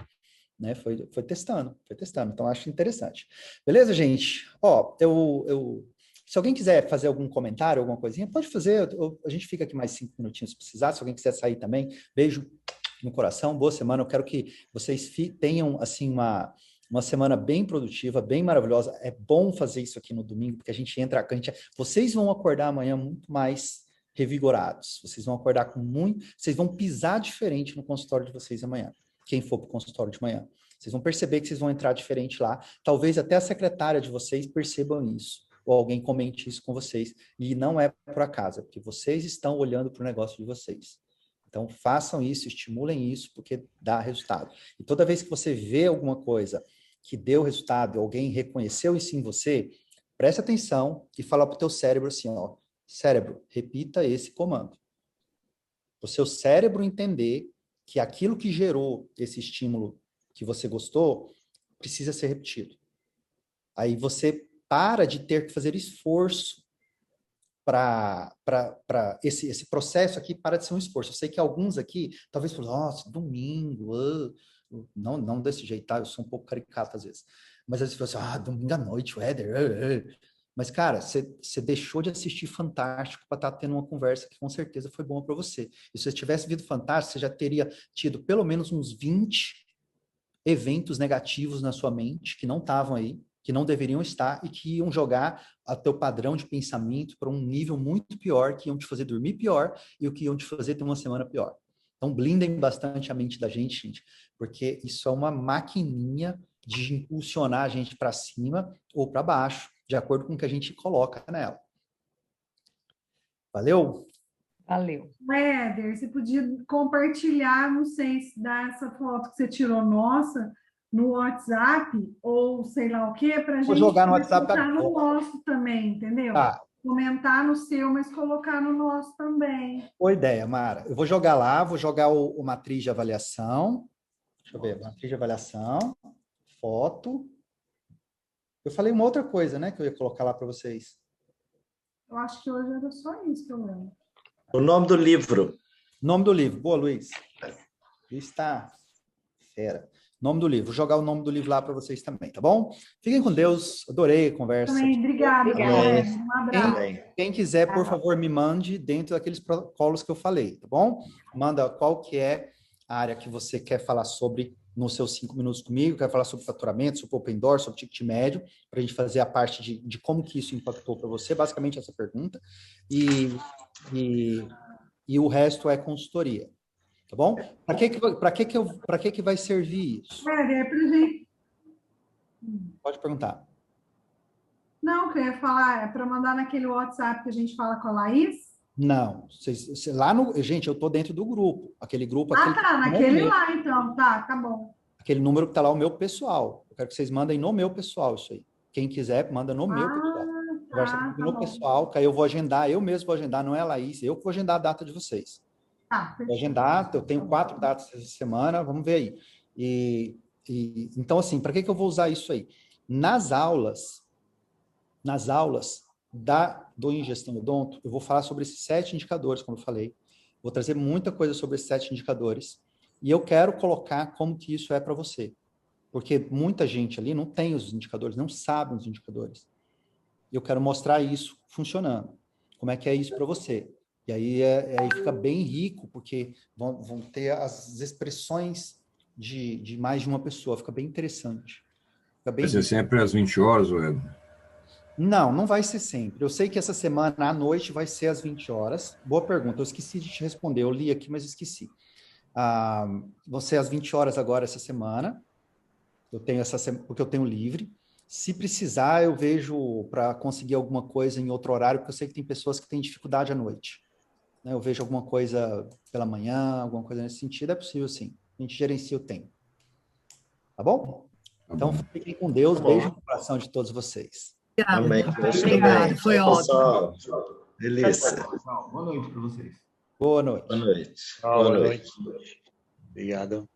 né? Foi testando, então acho interessante. Beleza, gente? Ó, se alguém quiser fazer algum comentário, alguma coisinha, pode fazer, a gente fica aqui mais 5 minutinhos se precisar, se alguém quiser sair também, beijo no coração, boa semana, eu quero que vocês tenham, assim, uma semana bem produtiva, bem maravilhosa. É bom fazer isso aqui no domingo, porque a gente entra, vocês vão acordar amanhã muito mais revigorados. Vocês vão acordar vocês vão pisar diferente no consultório de vocês amanhã. Quem for para o consultório de manhã. Vocês vão perceber que vocês vão entrar diferente lá. Talvez até a secretária de vocês percebam isso, ou alguém comente isso com vocês. E não é por acaso, é porque vocês estão olhando para o negócio de vocês. Então, façam isso, estimulem isso, porque dá resultado. E toda vez que você vê alguma coisa que deu resultado, alguém reconheceu isso em você, preste atenção e fala para o teu cérebro assim, ó, cérebro, repita esse comando. O seu cérebro entender que aquilo que gerou esse estímulo que você gostou precisa ser repetido. Aí você para de ter que fazer esforço para esse processo aqui para de ser um esforço. Eu sei que alguns aqui, talvez falem, nossa, domingo, não desse jeito, tá? Eu sou um pouco caricato às vezes. Mas às vezes você fala assim, domingo à noite, o Éder. Mas, cara, você deixou de assistir Fantástico para estar tendo uma conversa que com certeza foi boa para você. E se você tivesse visto Fantástico, você já teria tido pelo menos uns 20 eventos negativos na sua mente que não estavam aí, que não deveriam estar e que iam jogar a teu padrão de pensamento para um nível muito pior, que iam te fazer dormir pior e o que iam te fazer ter uma semana pior. Então, blindem bastante a mente da gente, porque isso é uma maquininha de impulsionar a gente para cima ou para baixo, de acordo com o que a gente coloca nela. Valeu? Valeu. Éder, você podia compartilhar, não sei se dá essa foto que você tirou nossa, no WhatsApp, ou sei lá o quê, para a gente jogar no WhatsApp colocar no agora. nosso também, entendeu? Tá. Comentar no seu, mas colocar no nosso também. Boa ideia, Mara. Eu vou jogar lá, vou jogar o matriz de avaliação. Deixa eu ver, matriz de avaliação, foto. Eu falei uma outra coisa, né, que eu ia colocar lá para vocês. Eu acho que hoje era só isso que eu lembro. O nome do livro. Nome do livro. Boa, Luiz. Está fera. Nome do livro. Vou jogar o nome do livro lá para vocês também, tá bom? Fiquem com Deus. Adorei a conversa. Também, obrigada. Obrigada. Um abraço. Quem quiser, por favor, me mande dentro daqueles protocolos que eu falei, tá bom? Manda qual que é a área que você quer falar sobre nos seus 5 minutos comigo, quer falar sobre faturamento, sobre open door, sobre ticket médio, para a gente fazer a parte de como que isso impactou para você, basicamente essa pergunta. E o resto é consultoria, tá bom? Para que vai servir isso? É pra gente... Pode perguntar. Não, que eu ia falar, é para mandar naquele WhatsApp que a gente fala com a Laís? Não, lá no... Gente, eu tô dentro do grupo. Aquele grupo... Ah, tá, naquele lá, então. Tá bom. Aquele número que tá lá, o meu pessoal. Eu quero que vocês mandem no meu pessoal isso aí. Quem quiser, manda no meu pessoal. Conversa comigo no pessoal, que aí eu vou agendar, eu mesmo vou agendar, não é a Laís, eu que vou agendar a data de vocês. Vou agendar, eu tenho 4 datas essa semana, vamos ver aí. Então, assim, para que eu vou usar isso aí? Nas aulas do Ingestão Odonto, eu vou falar sobre esses 7 indicadores, como eu falei. Vou trazer muita coisa sobre esses 7 indicadores. E eu quero colocar como que isso é para você. Porque muita gente ali não tem os indicadores, não sabe os indicadores. E eu quero mostrar isso funcionando. Como é que é isso para você? E aí, aí fica bem rico, porque vão ter as expressões de mais de uma pessoa. Fica bem interessante. Fica bem vai ser sempre às 20 horas, Ed? Não vai ser sempre. Eu sei que essa semana, à noite, vai ser às 20 horas. Boa pergunta, eu esqueci de te responder. Eu li aqui, mas esqueci. Vão ser às 20 horas agora essa semana. Porque eu tenho livre. Se precisar, eu vejo para conseguir alguma coisa em outro horário, porque eu sei que tem pessoas que têm dificuldade à noite. Né? Eu vejo alguma coisa pela manhã, alguma coisa nesse sentido, é possível sim. A gente gerencia o tempo. Tá bom? Então, fiquem com Deus. Beijo no coração de todos vocês. Amém. Obrigado, foi ótimo. Delícia. Boa noite para vocês. Boa noite. Boa noite. Boa noite. Obrigado.